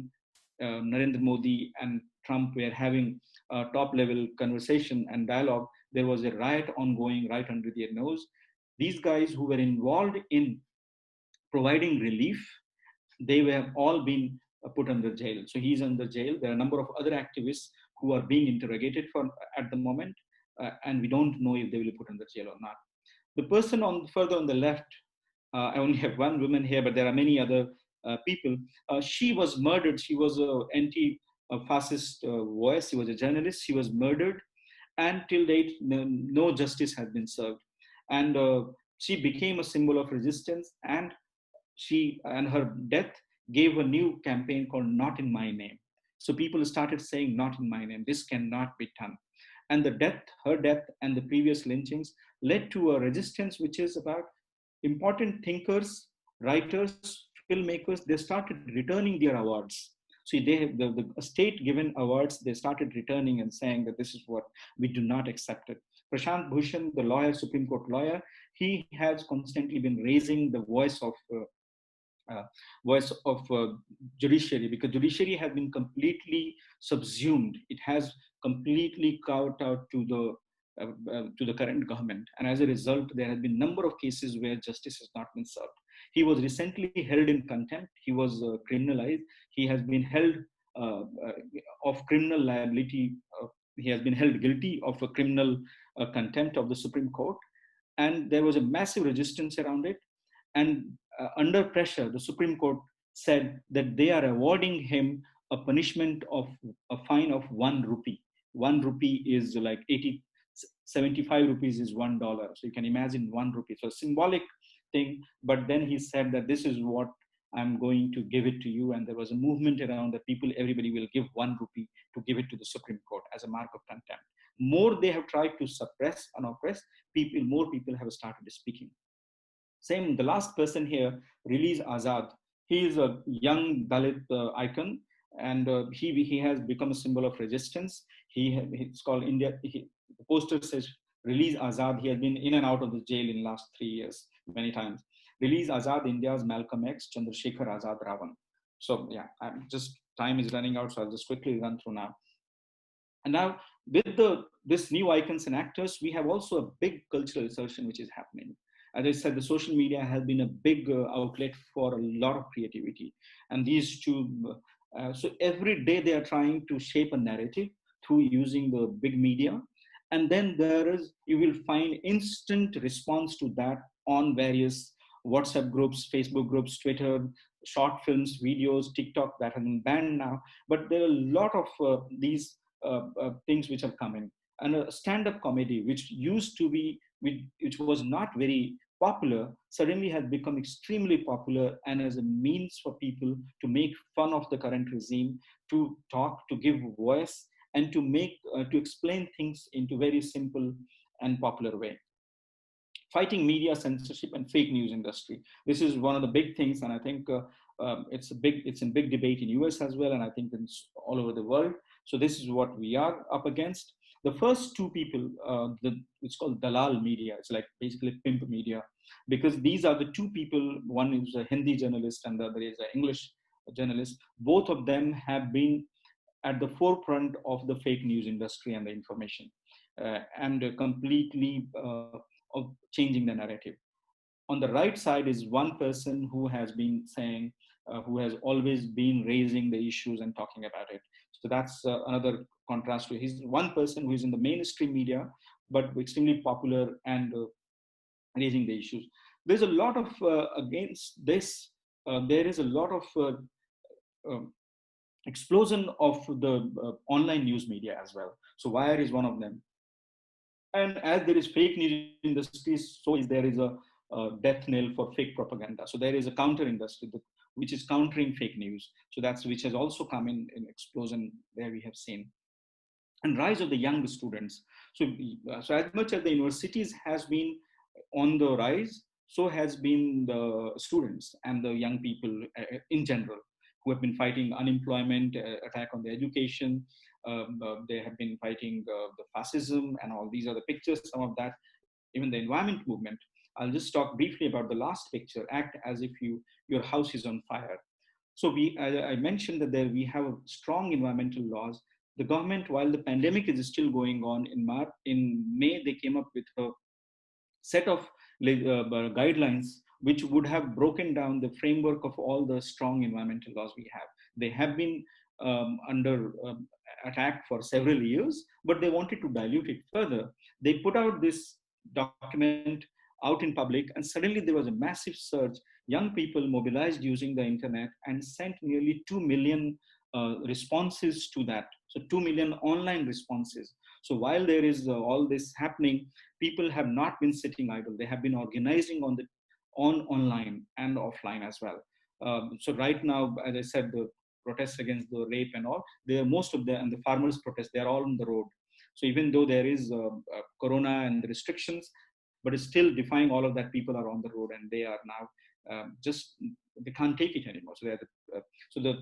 Narendra Modi and Trump were having a top-level conversation and dialogue. There was a riot ongoing right under their nose. These guys who were involved in providing relief, they have all been put under jail. So he's under jail. There are a number of other activists who are being interrogated at the moment, and we don't know if they will be put under jail or not. The person further on the left, I only have one woman here, but there are many other people. She was murdered. She was an anti-fascist voice. She was a journalist. She was murdered, and till date, no justice has been served. And she became a symbol of resistance, and her death gave a new campaign called Not in My Name. So people started saying, not in my name, this cannot be done. And her death and the previous lynchings led to a resistance which is about important thinkers, writers, filmmakers. They started returning their awards. So they have the state given awards, they started returning and saying that this is what we do not accept it. Prashant Bhushan, the lawyer, Supreme Court lawyer, he has constantly been raising the voice of judiciary, because judiciary has been completely subsumed. It has completely cowed out to the current government, and as a result, there have been a number of cases where justice has not been served. He was recently held in contempt. He was criminalized. He has been held of criminal liability. He has been held guilty of a criminal contempt of the Supreme Court. And there was a massive resistance around it. And under pressure, the Supreme Court said that they are awarding him a punishment of a fine of 1 rupee. 1 rupee is like 75 rupees is $1. So you can imagine 1 rupee. So symbolic thing. But then he said that this is what I'm going to give it to you. And there was a movement around that everybody will give 1 rupee to give it to the Supreme Court as a mark of contempt. More they have tried to suppress and oppress people, more people have started speaking. Same, the last person here, Release Azad. He is a young Dalit icon, and he has become a symbol of resistance. It's called India. The poster says Release Azad. He has been in and out of the jail in the last 3 years, many times. Release Azad, India's Malcolm X, Chandrasekhar Azad Ravan. So yeah, time is running out, so I'll just quickly run through now. And now with this new icons and actors, we have also a big cultural assertion which is happening. As I said, the social media has been a big outlet for a lot of creativity. And these two, so every day they are trying to shape a narrative through using the big media. And then you will find instant response to that on various WhatsApp groups, Facebook groups, Twitter, short films, videos, TikTok that have been banned now. But there are a lot of these things which are coming. And a stand-up comedy, which used to be, which was not very popular, suddenly has become extremely popular and as a means for people to make fun of the current regime, to talk, to give voice, and to explain things into very simple and popular way. Fighting media censorship and fake news industry. This is one of the big things, and I think it's in big debate in US as well, and I think it's all over the world. So this is what we are up against. The first two people, it's called Dalal media. It's like basically pimp media, because these are the two people. One is a Hindi journalist and the other is an English journalist. Both of them have been at the forefront of the fake news industry and the information, and completely of changing the narrative. On the right side is one person who has been saying, who has always been raising the issues and talking about it. So that's another contrast to he's one person who is in the mainstream media, but extremely popular and raising the issues. There's a lot of, against this, there is a lot of explosion of the online news media as well. So Wire is one of them. And as there is fake news industries, so there is a death knell for fake propaganda. So there is a counter industry which is countering fake news. So that's which has also come in explosion there we have seen. And rise of the young students. So as much as the universities has been on the rise, so has been the students and the young people in general, who have been fighting unemployment, attack on the education. They have been fighting the fascism and all. These are the pictures, some of that, even the environment movement. I'll just talk briefly about the last picture, act as if your house is on fire. So I mentioned that we have strong environmental laws. The government, while the pandemic is still going on, in May, they came up with a set of guidelines which would have broken down the framework of all the strong environmental laws we have. They have been under attack for several years, but they wanted to dilute it further. They put out this document out in public, and suddenly there was a massive surge. Young people mobilized using the internet and sent nearly 2 million responses to that. So 2 million online responses. So while there is all this happening, people have not been sitting idle. They have been organizing online and offline as well. So right now, as I said, the protests against the rape and all, most of and the farmers' protests, they're all on the road. So even though there is corona and the restrictions, but it's still defying all of that, people are on the road and they are now they can't take it anymore. So the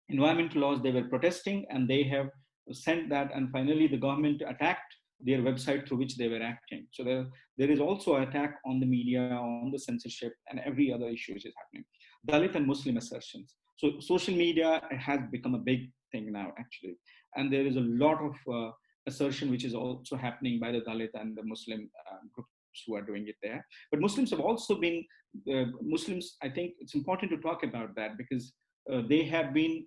environmental laws, they were protesting and they have sent that, and finally the government attacked their website through which they were acting. So there is also an attack on the media, on the censorship, and every other issue which is happening. Dalit and Muslim assertions. So social media has become a big thing now, actually. And there is a lot of assertion which is also happening by the Dalit and the Muslim groups who are doing it there. But Muslims have also been, Muslims, I think it's important to talk about that, because they have been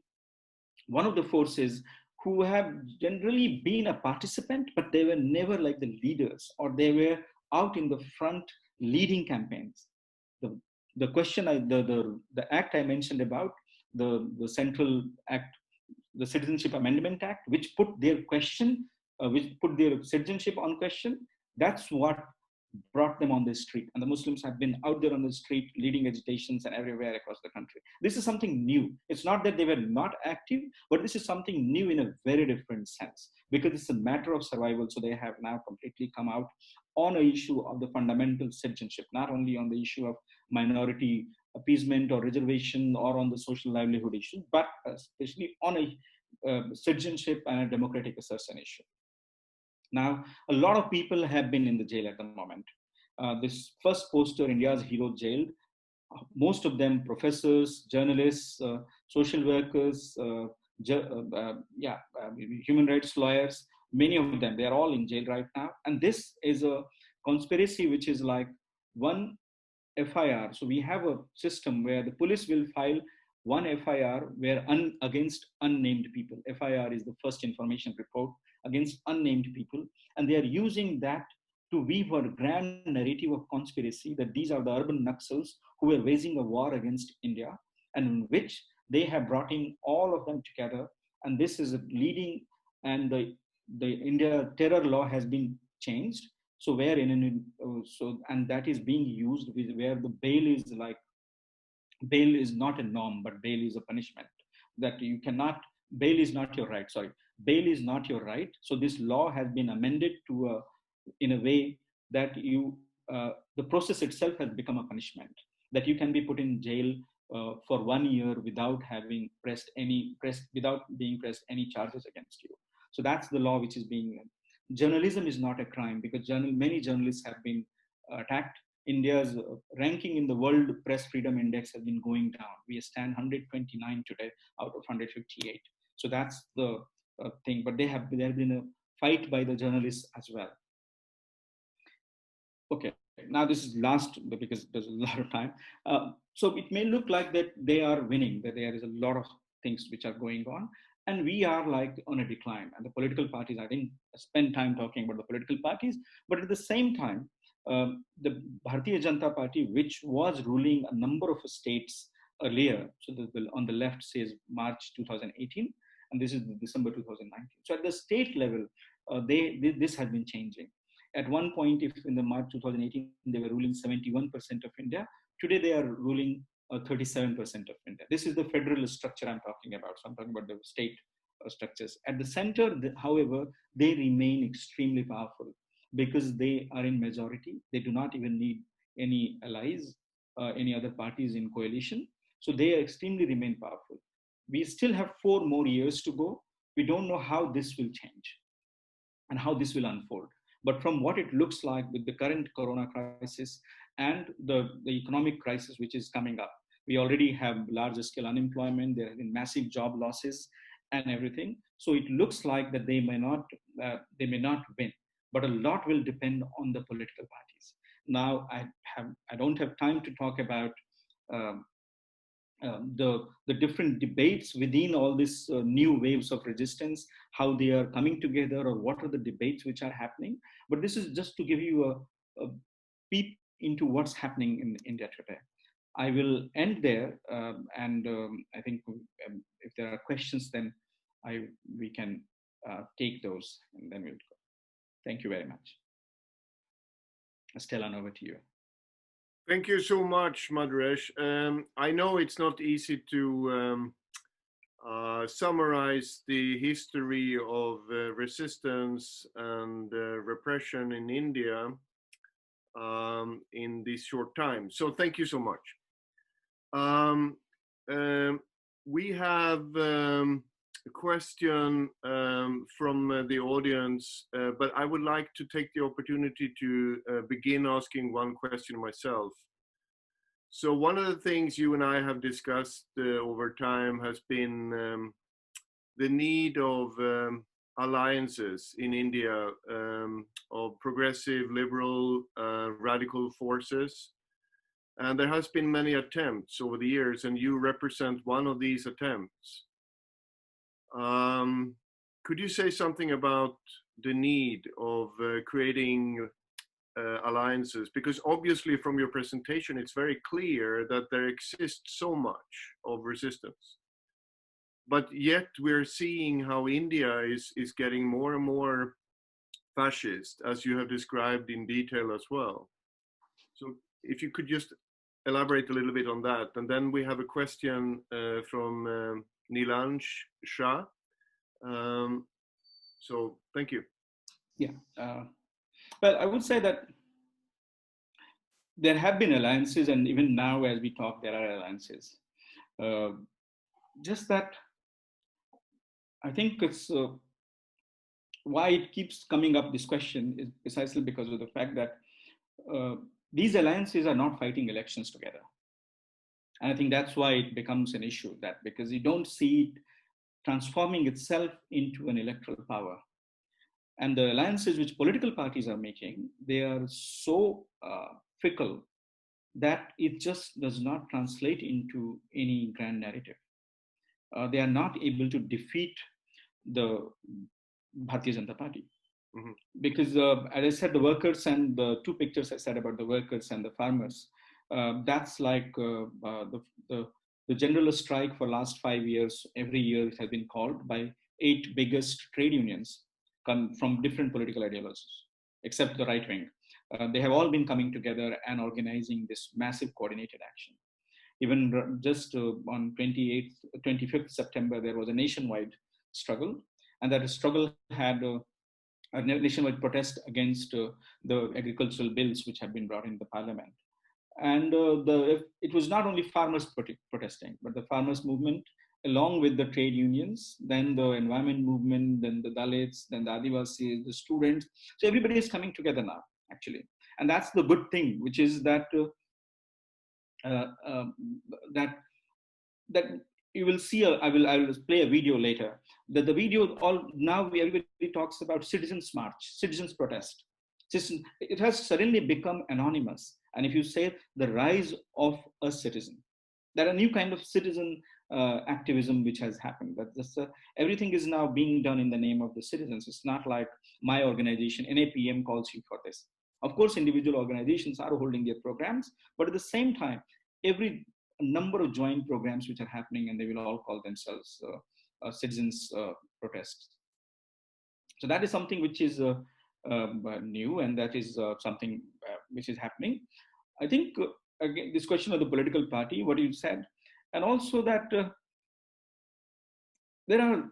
one of the forces who have generally been a participant, but they were never like the leaders, or they were out in the front leading campaigns. The, the question, the act I mentioned about, the central act, the Citizenship Amendment Act, which put their question, which put their citizenship on question, that's what brought them on the street. And the Muslims have been out there on the street leading agitations and everywhere across the country. This is something new. It's not that they were not active, but this is something new in a very different sense, because it's a matter of survival. So they have now completely come out on an issue of the fundamental citizenship, not only on the issue of minority appeasement or reservation or on the social livelihood issue, but especially on a citizenship and a democratic assertion issue. Now, a lot of people have been in the jail at the moment. This first poster, India's Hero Jailed, most of them professors, journalists, social workers, human rights lawyers, many of them, they are all in jail right now. And this is a conspiracy which is like one FIR. So we have a system where the police will file one FIR where against unnamed people. FIR is the first information report against unnamed people. And they are using that to weave a grand narrative of conspiracy that these are the urban Naxals who were waging a war against India, and in which they have brought in all of them together. And this is leading, and the India terror law has been changed. So and that is being used where the bail is not a norm, but bail is a punishment. That you cannot, bail is not your right, sorry. Bail is not your right. So this law has been amended to in a way that the process itself has become a punishment, that you can be put in jail for 1 year without being pressed any charges against you. So that's the law which is being. Journalism is not a crime, because many journalists have been attacked. India's ranking in the World Press Freedom Index has been going down. We stand 129 today out of 158. So that's the thing. But there have been a fight by the journalists as well. Okay, now this is last because there's a lot of time. So it may look like that they are winning, that there is a lot of things which are going on, and we are like on a decline. And the political parties, I didn't spend time talking about the political parties, but at the same time, the Bharatiya Janata Party, which was ruling a number of states earlier, so on the left says March 2018, and this is December 2019. So at the state level, this has been changing. At one point, if in the March 2018, they were ruling 71% of India, today they are ruling 37% of India. This is the federal structure I'm talking about. So I'm talking about the state structures. At the center, however, they remain extremely powerful because they are in majority. They do not even need any allies, any other parties in coalition. So they extremely remain powerful. We still have 4 more years to go. We don't know how this will change and how this will unfold. But from what it looks like with the current corona crisis and the economic crisis which is coming up, we already have larger scale unemployment, there have been massive job losses and everything. So it looks like that they may not win, but a lot will depend on the political parties. Now, I don't have time to talk about the different debates within all these new waves of resistance, how they are coming together, or what are the debates which are happening. But this is just to give you a peep into what's happening in India today. I will end there, and I think if there are questions, then we can take those, and then we'll go. Thank you very much. Stellan, over to you. Thank you so much, Madhuresh. I know it's not easy to summarize the history of resistance and repression in India in this short time. So thank you so much. We have a question from the audience, but I would like to take the opportunity to begin asking one question myself. So one of the things you and I have discussed over time has been the need of alliances in India of progressive, liberal, radical forces. And there has been many attempts over the years, and you represent one of these attempts. Could you say something about the need of creating alliances? Because obviously from your presentation, it's very clear that there exists so much of resistance. But yet we're seeing how India is getting more and more fascist, as you have described in detail as well. So if you could just elaborate a little bit on that. And then we have a question from Nilanj Shah. So thank you. Yeah. Well, I would say that there have been alliances, and even now as we talk, there are alliances. Just that I think it's why it keeps coming up, this question, is precisely because of the fact that these alliances are not fighting elections together. And I think that's why it becomes an issue, that because you don't see it transforming itself into an electoral power. And the alliances which political parties are making, they are so fickle that it just does not translate into any grand narrative. They are not able to defeat the Bharatiya Janata Party. Mm-hmm. Because as I said, the workers, and the two pictures I said about the workers and the farmers, that's like the general strike for last 5 years. Every year it has been called by 8 biggest trade unions from different political ideologies, except the right wing. They have all been coming together and organizing this massive coordinated action. Even just on 25th September, there was a nationwide struggle, and that struggle had a nationwide protest against the agricultural bills which have been brought in the parliament. And it was not only farmers protesting, but the farmers movement, along with the trade unions, then the environment movement, then the Dalits, then the Adivasis, the students. So everybody is coming together now, actually. And that's the good thing, which is that that you will see. I will play a video later. That the video, now everybody talks about citizens' march, citizens' protest. It has suddenly become anonymous. And if you say the rise of a citizen, that a new kind of citizen activism which has happened. That everything is now being done in the name of the citizens. It's not like my organization, NAPM, calls you for this. Of course, individual organizations are holding their programs, but at the same time, every number of joint programs which are happening, and they will all call themselves citizens protests. So that is something which is new, and that is something which is happening. I think, again, this question of the political party, what you said, and also that there are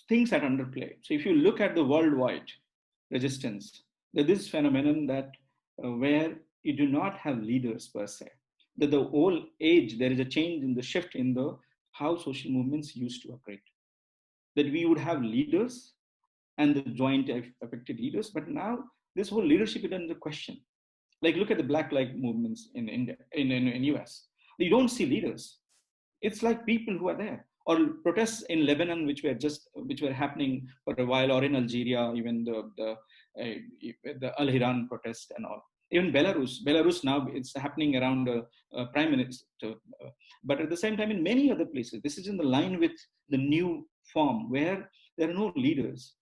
things that underplay. So if you look at the worldwide resistance, there is this phenomenon that where you do not have leaders per se, that the whole age, there is a change in the shift in the how social movements used to operate. That we would have leaders and the joint affected leaders, but now this whole leadership is under question. Like look at the Black Lives movements in India, in US. You don't see leaders. It's like people who are there. Or protests in Lebanon, which were happening for a while, or in Algeria, even the Al Hiran protest and all. Even Belarus now, it's happening around prime minister. But at the same time, in many other places, this is in the line with the new form where there are no leaders.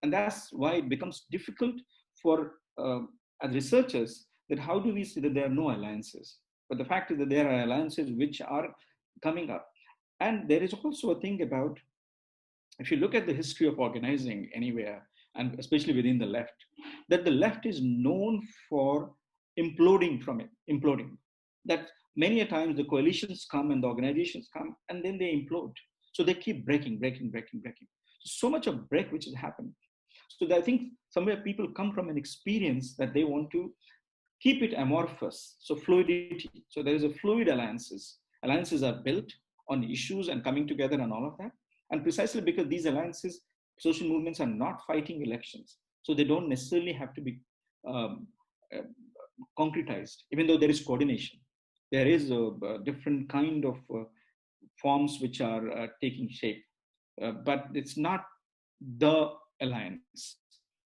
And that's why it becomes difficult for as researchers, that how do we see that there are no alliances? But the fact is that there are alliances which are coming up. And there is also a thing about, if you look at the history of organizing anywhere, and especially within the left, that the left is known for imploding. That many a times the coalitions come and the organizations come and then they implode. So they keep breaking. So much of break which has happened. So I think somewhere people come from an experience that they want to keep it amorphous. So fluidity. So there is a fluid alliances. Alliances are built on issues and coming together and all of that. And precisely because these alliances, social movements are not fighting elections. So they don't necessarily have to be concretized, even though there is coordination. There is a different kind of forms which are taking shape. But it's not the alliance.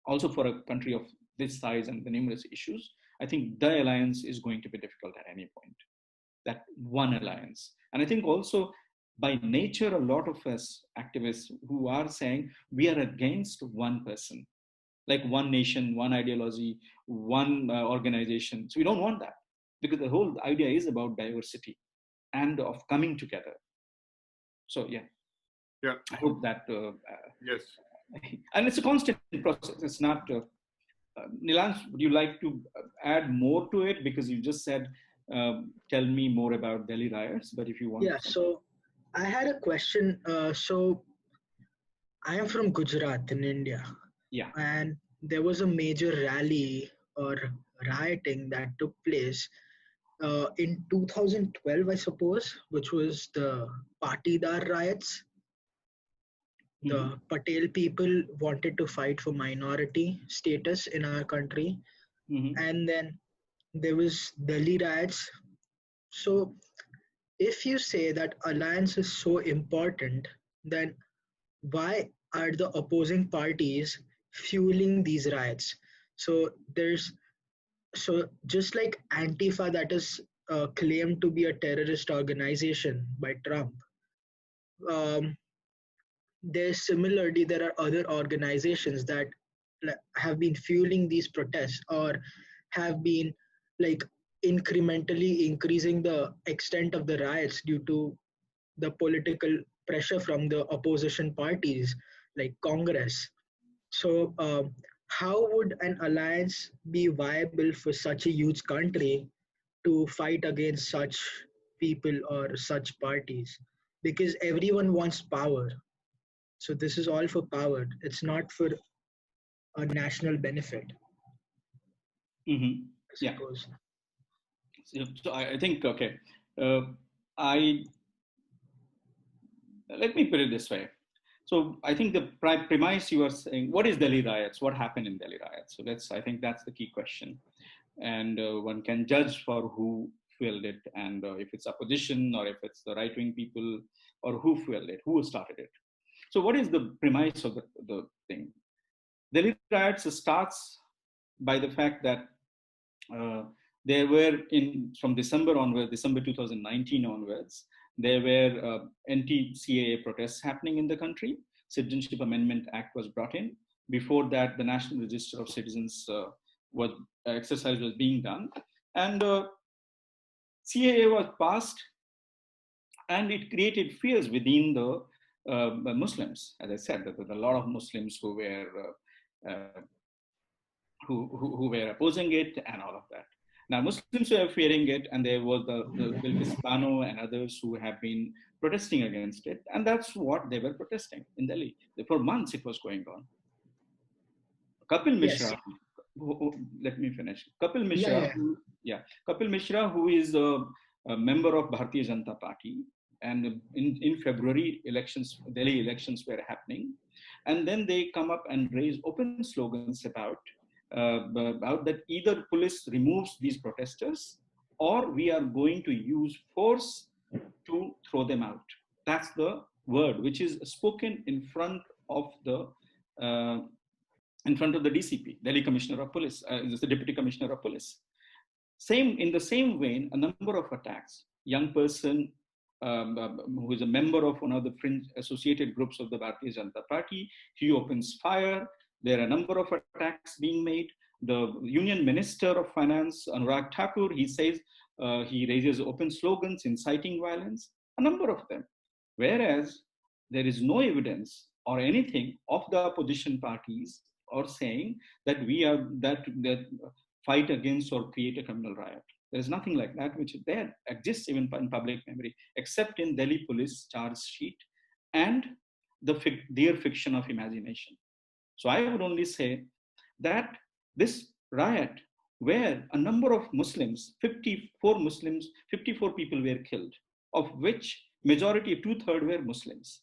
Also for a country of this size and the numerous issues, I think the alliance is going to be difficult at any point. That one alliance. And I think also by nature, a lot of us activists who are saying we are against one person, like one nation, one ideology, one organization. So we don't want that, because the whole idea is about diversity and of coming together. So yeah, Yeah. I hope that. Yes. And it's a constant process. It's not. Nilansh, would you like to add more to it? Because you just said, tell me more about Delhi riots. But if you want Yeah, to, so I had a question. So I am from Gujarat in India, yeah. and there was a major rally or rioting that took place in 2012, I suppose, which was the Patidar riots. Mm-hmm. The Patel people wanted to fight for minority status in our country, Mm-hmm. and then there was Delhi riots. So if you say that alliance is so important, then why are the opposing parties fueling these riots? So there's so just like Antifa, that is claimed to be a terrorist organization by Trump. Um, there's similarly there are other organizations that have been fueling these protests or have been like incrementally increasing the extent of the riots due to the political pressure from the opposition parties like Congress. So, how would an alliance be viable for such a huge country to fight against such people or such parties? Because everyone wants power. So, this is all for power. It's not for a national benefit, Mm-hmm. I Yeah. suppose. So I think, okay, uh, I let me put it this way. So I think the premise you are saying, what is Delhi riots? What happened in Delhi riots? So I think that's the key question. And one can judge for who fueled it, and if it's opposition or if it's the right-wing people, or who fueled it, who started it. So what is the premise of the thing? Delhi riots starts by the fact that uh, there were from December onwards, December 2019 onwards, there were anti-CAA protests happening in the country. Citizenship Amendment Act was brought in. Before that, the National Register of Citizens was exercise was being done, and CAA was passed, and it created fears within the Muslims. As I said, there were a lot of Muslims who were opposing it and all of that. Now, Muslims were fearing it, and there was the Bilkis and others who have been protesting against it, and that's what they were protesting in Delhi. For months, it was going on. Kapil Yes. Mishra, let me finish. Kapil Yeah, Mishra, yeah. Kapil Mishra, who is a member of Bharatiya Janata Party, and in February, Delhi elections were happening, and then they come up and raise open slogans about that either police removes these protesters or we are going to use force to throw them out. That's the word which is spoken uh, in front of the DCP, Delhi Commissioner of Police, the Deputy Commissioner of Police. In the same vein, a number of attacks. Young person who is a member of one of the fringe associated groups of the Bharatiya Janata Party, he opens fire. There are a number of attacks being made. The Union Minister of Finance, Anurag Thakur, he says he raises open slogans inciting violence, a number of them. Whereas there is no evidence or anything of the opposition parties or saying that we are that fight against or create a communal riot. There is nothing like that which there exists even in public memory, except in Delhi police charge sheet and their fiction of imagination. So I would only say that this riot, where a number of Muslims, 54 people were killed, of which majority, 2/3 were Muslims.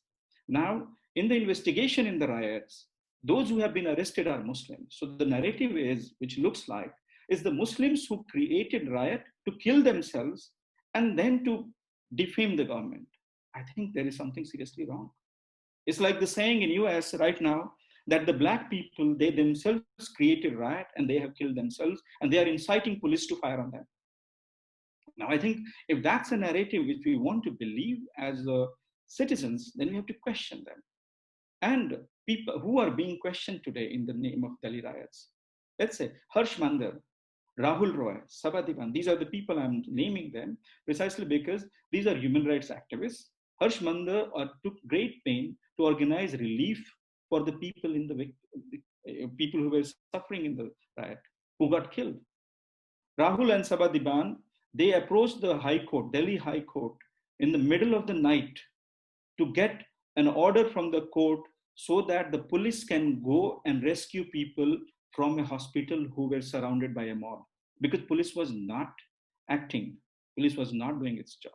Now, in the investigation in the riots, those who have been arrested are Muslims. So the narrative is, which looks like, is the Muslims who created riot to kill themselves and then to defame the government. I think there is something seriously wrong. It's like the saying in US right now that the black people, they themselves created riot and they have killed themselves and they are inciting police to fire on them. Now, I think if that's a narrative which we want to believe as citizens, then we have to question them. And people who are being questioned today in the name of Delhi riots, let's say Harsh Mandar, Rahul Roy, Sabadiban, these are the people I'm naming them precisely because these are human rights activists. Harsh Mandar took great pain to organize relief for the people in the people who were suffering in the riot, who got killed. Rahul and Sabadiban, they approached the High Court, Delhi High Court, in the middle of the night to get an order from the court so that the police can go and rescue people from a hospital who were surrounded by a mob, because police was not acting, police was not doing its job.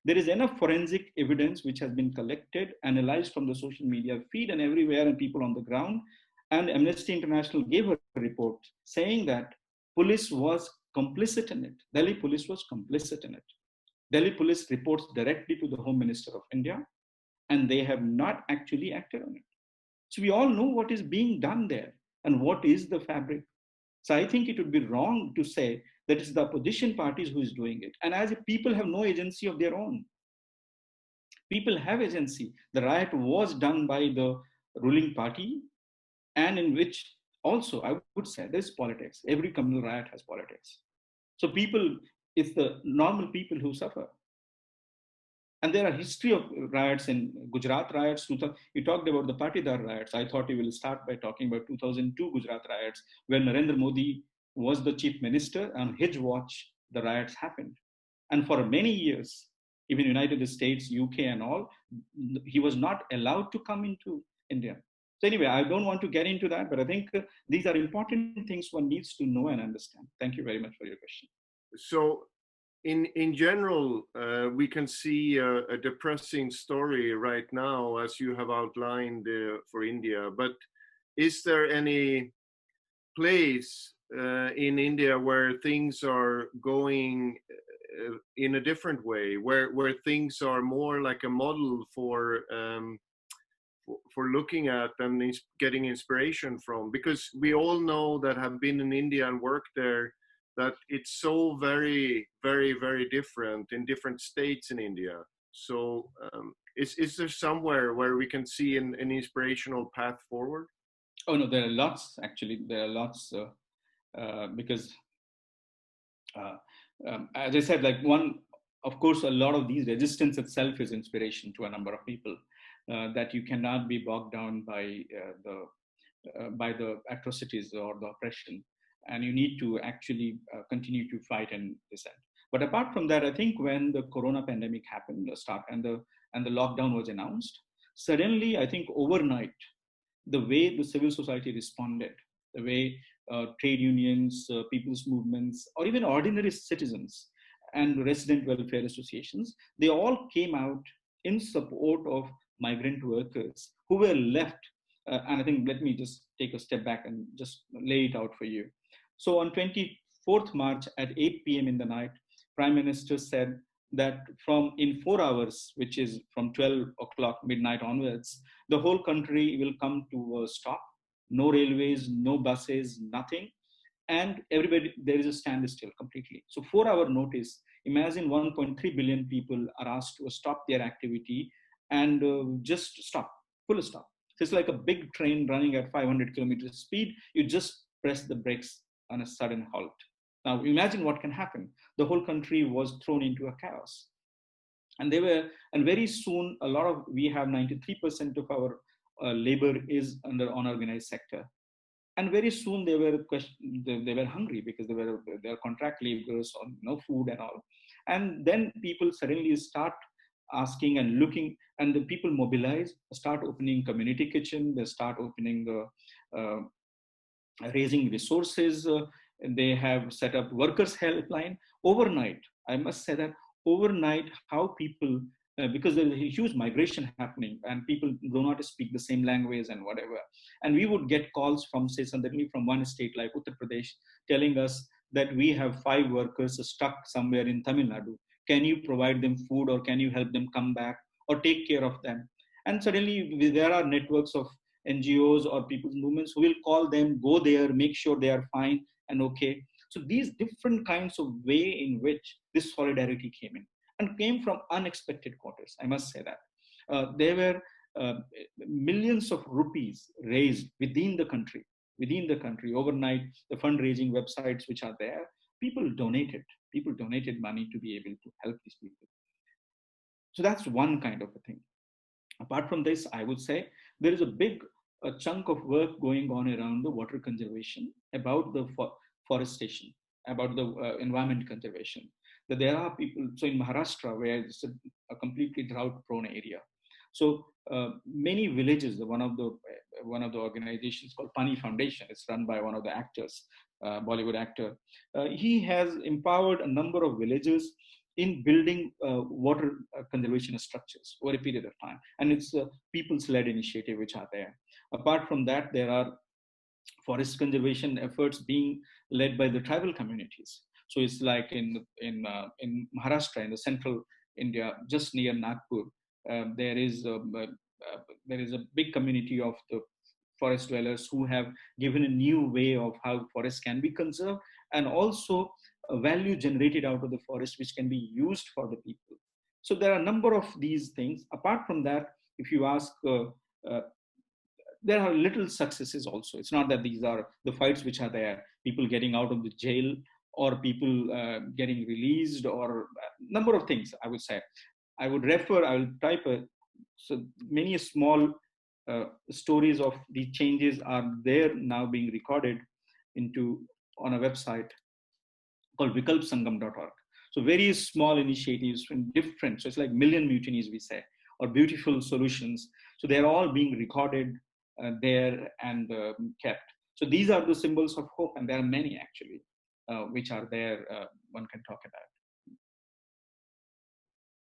There is enough forensic evidence which has been collected, analyzed from the social media feed and everywhere and people on the ground. And Amnesty International gave a report saying that police was complicit in it. Delhi police was complicit in it. Delhi police reports directly to the Home Minister of India, and they have not actually acted on it. So we all know what is being done there and what is the fabric. So I think it would be wrong to say that it's the opposition parties who is doing it. And as if people have no agency of their own. People have agency. The riot was done by the ruling party, and in which also I would say there's politics. Every communal riot has politics. So people, it's the normal people who suffer. And there are history of riots in Gujarat riots. You talked about the Patidar riots. I thought you will start by talking about 2002 Gujarat riots, when Narendra Modi was the chief minister. On his watch, the riots happened. And for many years, even United States, UK and all, he was not allowed to come into India. So anyway, I don't want to get into that, but I think these are important things one needs to know and understand. Thank you very much for your question. So in general, we can see a depressing story right now, as you have outlined for India. But is there any place in India where things are going in a different way, where things are more like a model for looking at and getting inspiration from? Because we all know that have been in India and worked there, that it's so very, very, very different in different states in India. So is there somewhere where we can see an inspirational path forward? Oh no, there are lots, actually. There are lots because as I said, like one, of course, a lot of these resistance itself is inspiration to a number of people, that you cannot be bogged down by the atrocities or the oppression. And you need to actually continue to fight and dissent. But apart from that, I think when the Corona pandemic happened, and the lockdown was announced, suddenly, I think overnight, the way the civil society responded, the way trade unions, people's movements, or even ordinary citizens and resident welfare associations, they all came out in support of migrant workers who were left. And I think, let me just take a step back and just lay it out for you. So on 24th March at 8 p.m. in the night, Prime Minister said that in 4 hours, which is from 12 o'clock midnight onwards, the whole country will come to a stop. No railways, no buses, nothing. And everybody, there is a standstill completely. So 4-hour notice, imagine 1.3 billion people are asked to stop their activity and just stop, full stop. So it's like a big train running at 500 kilometers speed. You just press the brakes on a sudden halt. Now imagine what can happen. The whole country was thrown into a chaos. And very soon, we have 93% of our labor is under unorganized sector. And very soon they were hungry because they were contract laborers on no food and all. And then people suddenly start asking and looking, and the people mobilize, start opening community kitchen, they start opening raising resources. They have set up workers helpline overnight. I must say that overnight, how people, because there is a huge migration happening and people do not speak the same language and whatever. And we would get calls from, say, suddenly from one state like Uttar Pradesh, telling us that we have 5 workers stuck somewhere in Tamil Nadu. Can you provide them food, or can you help them come back or take care of them? And suddenly there are networks of NGOs or people's movements who will call them, go there, make sure they are fine and okay. So these different kinds of way in which this solidarity came in, and came from unexpected quarters, I must say that. There were millions of rupees raised within the country. Overnight, the fundraising websites which are there, people donated. People donated money to be able to help these people. So that's one kind of a thing. Apart from this, I would say there is a big chunk of work going on around the water conservation, about the forestation, about the environment conservation. That there are people, so in Maharashtra, where it's a completely drought-prone area, so many villages. One of the organizations called Pani Foundation, it's run by one of the actors, Bollywood actor. He has empowered a number of villages in building water conservation structures over a period of time. And it's a people's-led initiative which are there. Apart from that, there are forest conservation efforts being led by the tribal communities. So it's like in Maharashtra, in the central India, just near Nagpur, there is a big community of the forest dwellers who have given a new way of how forests can be conserved, and also a value generated out of the forest which can be used for the people. So there are a number of these things. Apart from that, if you ask, there are little successes also. It's not that these are the fights which are there, people getting out of the jail, or people getting released, or a number of things, I would say. I will type so many small stories of these changes are there now being recorded on a website called vikalpsangam.org. So very small initiatives from different, so it's like million mutinies, we say, or beautiful solutions. So they're all being recorded there and kept. So these are the symbols of hope, and there are many actually, which are there, one can talk about.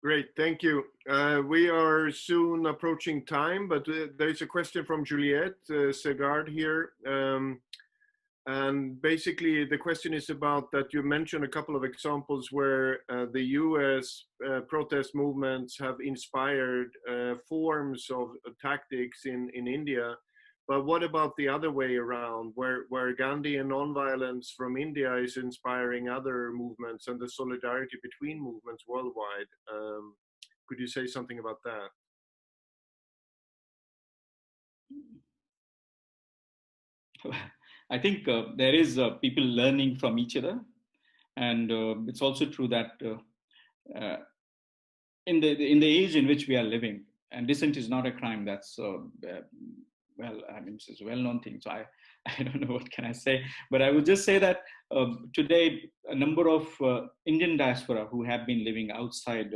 Great, thank you. We are soon approaching time, but there's a question from Juliette Segard here. And basically the question is about that you mentioned a couple of examples where the US protest movements have inspired forms of tactics in India. But what about the other way around, where Gandhi and nonviolence from India is inspiring other movements and the solidarity between movements worldwide? Could you say something about that? I think there is people learning from each other. And it's also true that in the age in which we are living, and dissent is not a crime, that's well, I mean, it's a well-known thing. So I don't know what can I say, but I would just say that today a number of Indian diaspora who have been living outside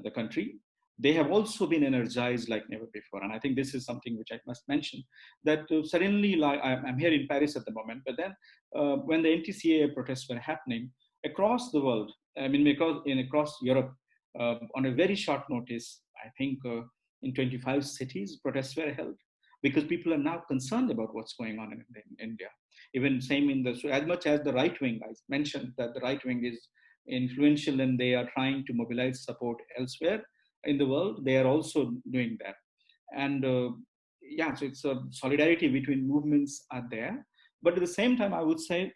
the country, they have also been energized like never before. And I think this is something which I must mention, that suddenly, like I'm here in Paris at the moment, but then when the anti-CAA protests were happening across the world, I mean, across Europe, on a very short notice, I think in 25 cities, protests were held, because people are now concerned about what's going on in India. Even same so as much as the right wing, I mentioned that the right wing is influential and they are trying to mobilize support elsewhere in the world, they are also doing that. And yeah, so it's a solidarity between movements are there. But at the same time, I would say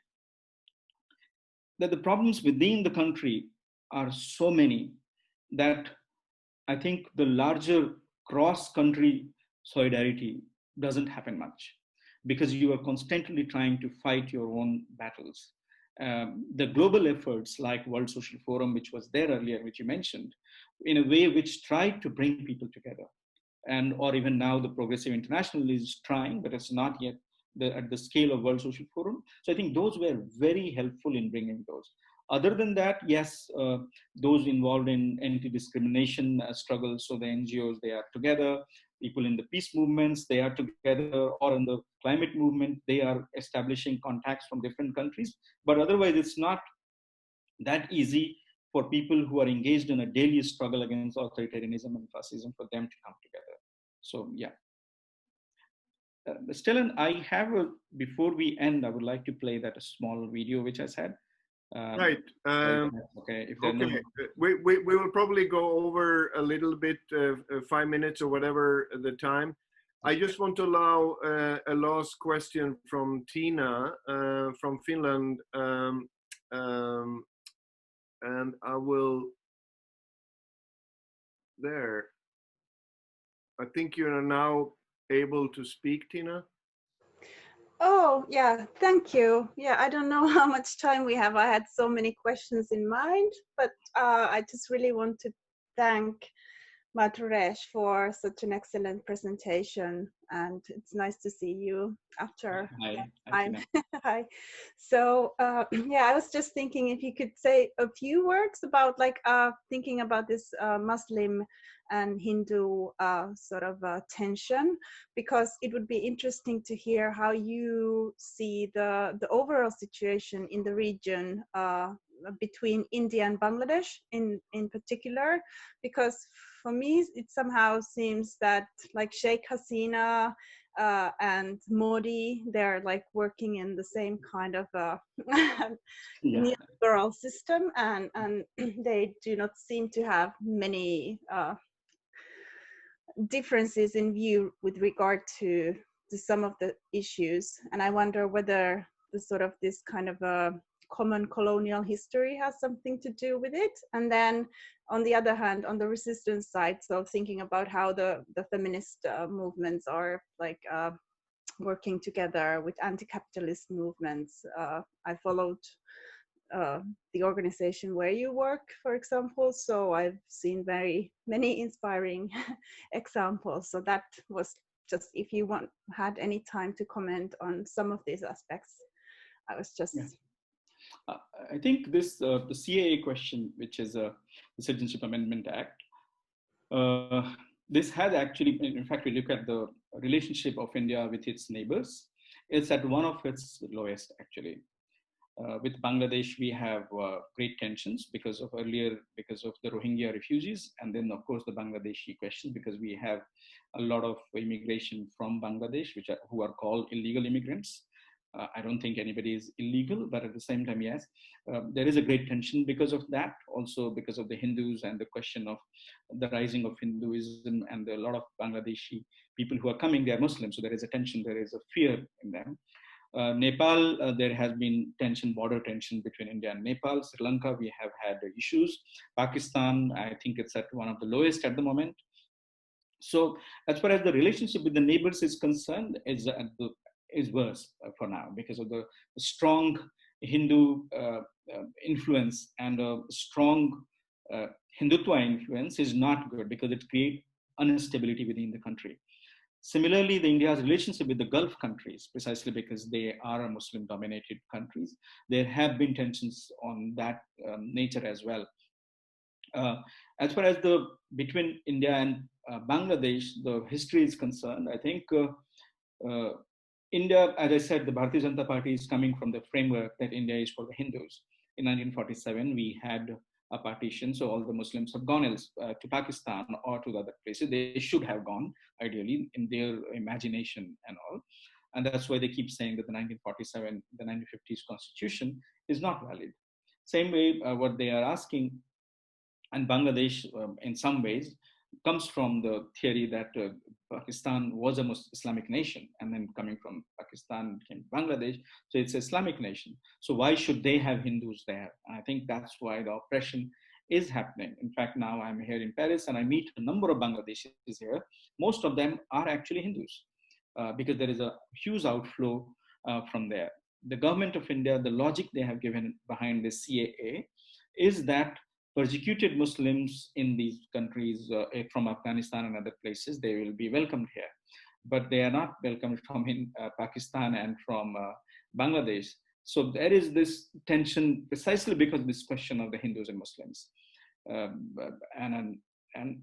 that the problems within the country are so many that I think the larger cross-country solidarity doesn't happen much, because you are constantly trying to fight your own battles. The global efforts like World Social Forum, which was there earlier, which you mentioned, in a way which tried to bring people together, and or even now the Progressive International is trying, but it's not yet at the scale of World Social Forum. So I think those were very helpful in bringing those. Other than that, yes, those involved in anti-discrimination struggles, so the NGOs, they are together. People in the peace movements, they are together, or in the climate movement, they are establishing contacts from different countries. But otherwise, it's not that easy for people who are engaged in a daily struggle against authoritarianism and fascism for them to come together. So, yeah. Stellan, I have before we end, I would like to play that a small video which I said. Right. Okay. If okay. No... We will probably go over a little bit, 5 minutes or whatever the time. I just want to allow a last question from Tina from Finland, and I will there. I think you are now able to speak, Tina. Oh, yeah, thank you. Yeah, I don't know how much time we have. I had so many questions in mind, but I just really want to thank Madhuresh for such an excellent presentation, and it's nice to see you after Hi, time. Tina. Hi. So yeah, I was just thinking if you could say a few words about like thinking about this Muslim and Hindu sort of tension, because it would be interesting to hear how you see the overall situation in the region between India and Bangladesh in particular, because for me it somehow seems that like Sheikh Hasina and Modi, they're like working in the same kind of Yeah. neoliberal system, and they do not seem to have many differences in view with regard to some of the issues. And I wonder whether the sort of this kind of a common colonial history has something to do with it. And then on the other hand, on the resistance side, so thinking about how the feminist movements are like working together with anti-capitalist movements. I followed the organization where you work, for example, so I've seen very many inspiring examples. So that was just, if you had any time to comment on some of these aspects, I was just... Yeah. I think this the CAA question, which is the Citizenship Amendment Act, this has actually, in fact, we look at the relationship of India with its neighbors, it's at one of its lowest, actually. With Bangladesh, we have great tensions because of the Rohingya refugees, and then of course the Bangladeshi question, because we have a lot of immigration from Bangladesh, who are called illegal immigrants. I don't think anybody is illegal, but at the same time, yes, there is a great tension because of that. Also because of the Hindus and the question of the rising of Hinduism, and a lot of Bangladeshi people who are coming, they are Muslims, so there is a tension, there is a fear in them. Nepal, there has been tension, border tension between India and Nepal. Sri Lanka, we have had issues. Pakistan, I think it's at one of the lowest at the moment. So as far as the relationship with the neighbors is concerned, is worse for now because of the strong Hindu influence, and a strong Hindutva influence is not good because it creates instability within the country. Similarly, India's relationship with the Gulf countries, precisely because they are Muslim-dominated countries, there have been tensions on that nature as well. As far as between India and Bangladesh, the history is concerned, I think India, as I said, the Bharatiya Janata Party is coming from the framework that India is for the Hindus. In 1947, we had a partition, so all the Muslims have gone else to Pakistan or to the other places. They should have gone, ideally, in their imagination and all. And that's why they keep saying that the 1947, the 1950s constitution is not valid. Same way, what they are asking, and Bangladesh, in some ways, comes from the theory that Pakistan was a Islamic nation, and then coming from Pakistan became Bangladesh, so it's an Islamic nation. So why should they have Hindus there? And I think that's why the oppression is happening. In fact, now I'm here in Paris and I meet a number of Bangladeshis here. Most of them are actually Hindus because there is a huge outflow from there. The government of India, the logic they have given behind this CAA is that persecuted Muslims in these countries from Afghanistan and other places, they will be welcomed here. But they are not welcomed from Pakistan and from Bangladesh. So there is this tension precisely because of this question of the Hindus and Muslims. And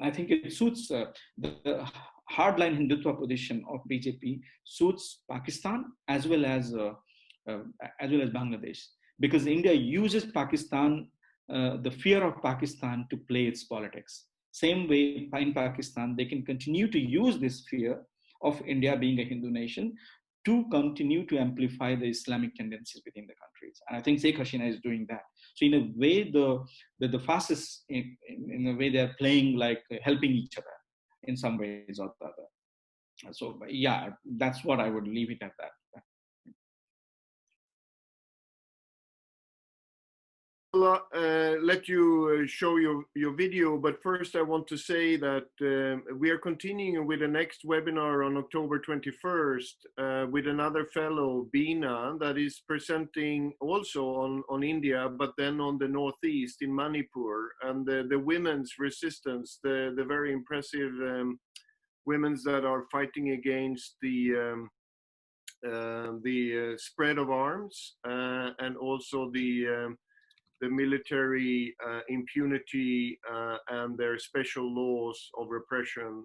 I think it suits the hardline Hindutva position of BJP suits Pakistan as well as Bangladesh, because India uses Pakistan, the fear of Pakistan, to play its politics. Same way in Pakistan, they can continue to use this fear of India being a Hindu nation to continue to amplify the Islamic tendencies within the countries. And I think Sheikh Hasina is doing that. So in a way, the fascists, in a way, they're playing like helping each other in some ways or the other. So yeah, that's what I would leave it at that. let you show your video, but first I want to say that we are continuing with the next webinar on October 21st with another fellow, Beena, that is presenting also on India, but then on the Northeast in Manipur, and the women's resistance, the very impressive women that are fighting against the spread of arms and also the military impunity and their special laws of repression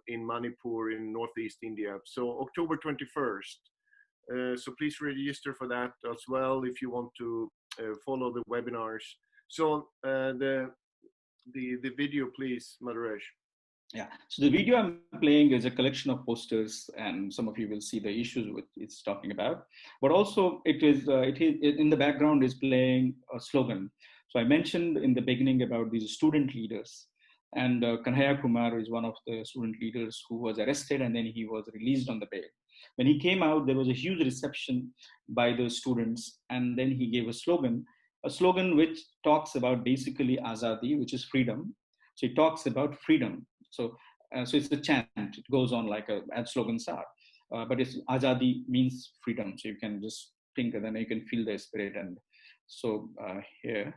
in Manipur in Northeast India. So October 21st. So please register for that as well if you want to follow the webinars. So the video, please, Madhuresh. Yeah, so the video I'm playing is a collection of posters, and some of you will see the issues which it's talking about. But also, it is in the background is playing a slogan. So I mentioned in the beginning about these student leaders, and Kanhaiya Kumar is one of the student leaders who was arrested, and then he was released on the bail. When he came out, there was a huge reception by the students, and then he gave a slogan which talks about basically Azadi, which is freedom. So he talks about freedom. So it's a chant. It goes on like as slogans are, but it's Azadi means freedom. So you can just think, and then you can feel the spirit. And so here.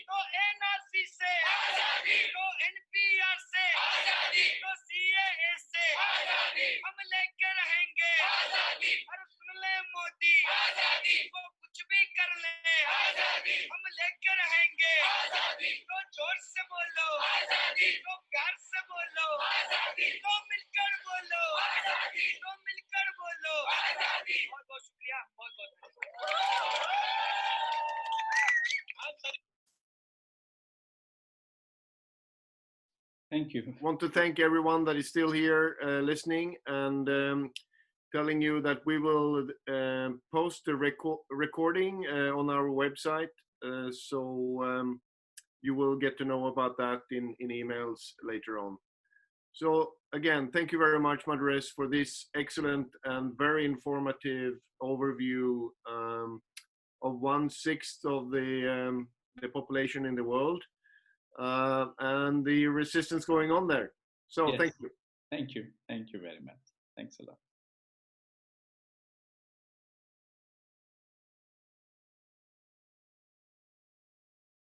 तो NRC से तो NPR से तो CAA से हम लेके रहेंगे और सुन ले मोदी वो कुछ भी कर ले हम लेके रहेंगे तो जोर से बोलो तो प्यार से बोलो तो मिलकर बोलो तो मिलकर बोलो बहुत बहुत शुक्रिया बहुत बहुत Thank you. Want to thank everyone that is still here listening, and telling you that we will post the recording on our website, so you will get to know about that in emails later on. So again, thank you very much, Madhuresh, for this excellent and very informative overview of 1/6 of the population in the world. And the resistance going on there. So Yes. thank you. Thank you. Thank you very much. Thanks a lot.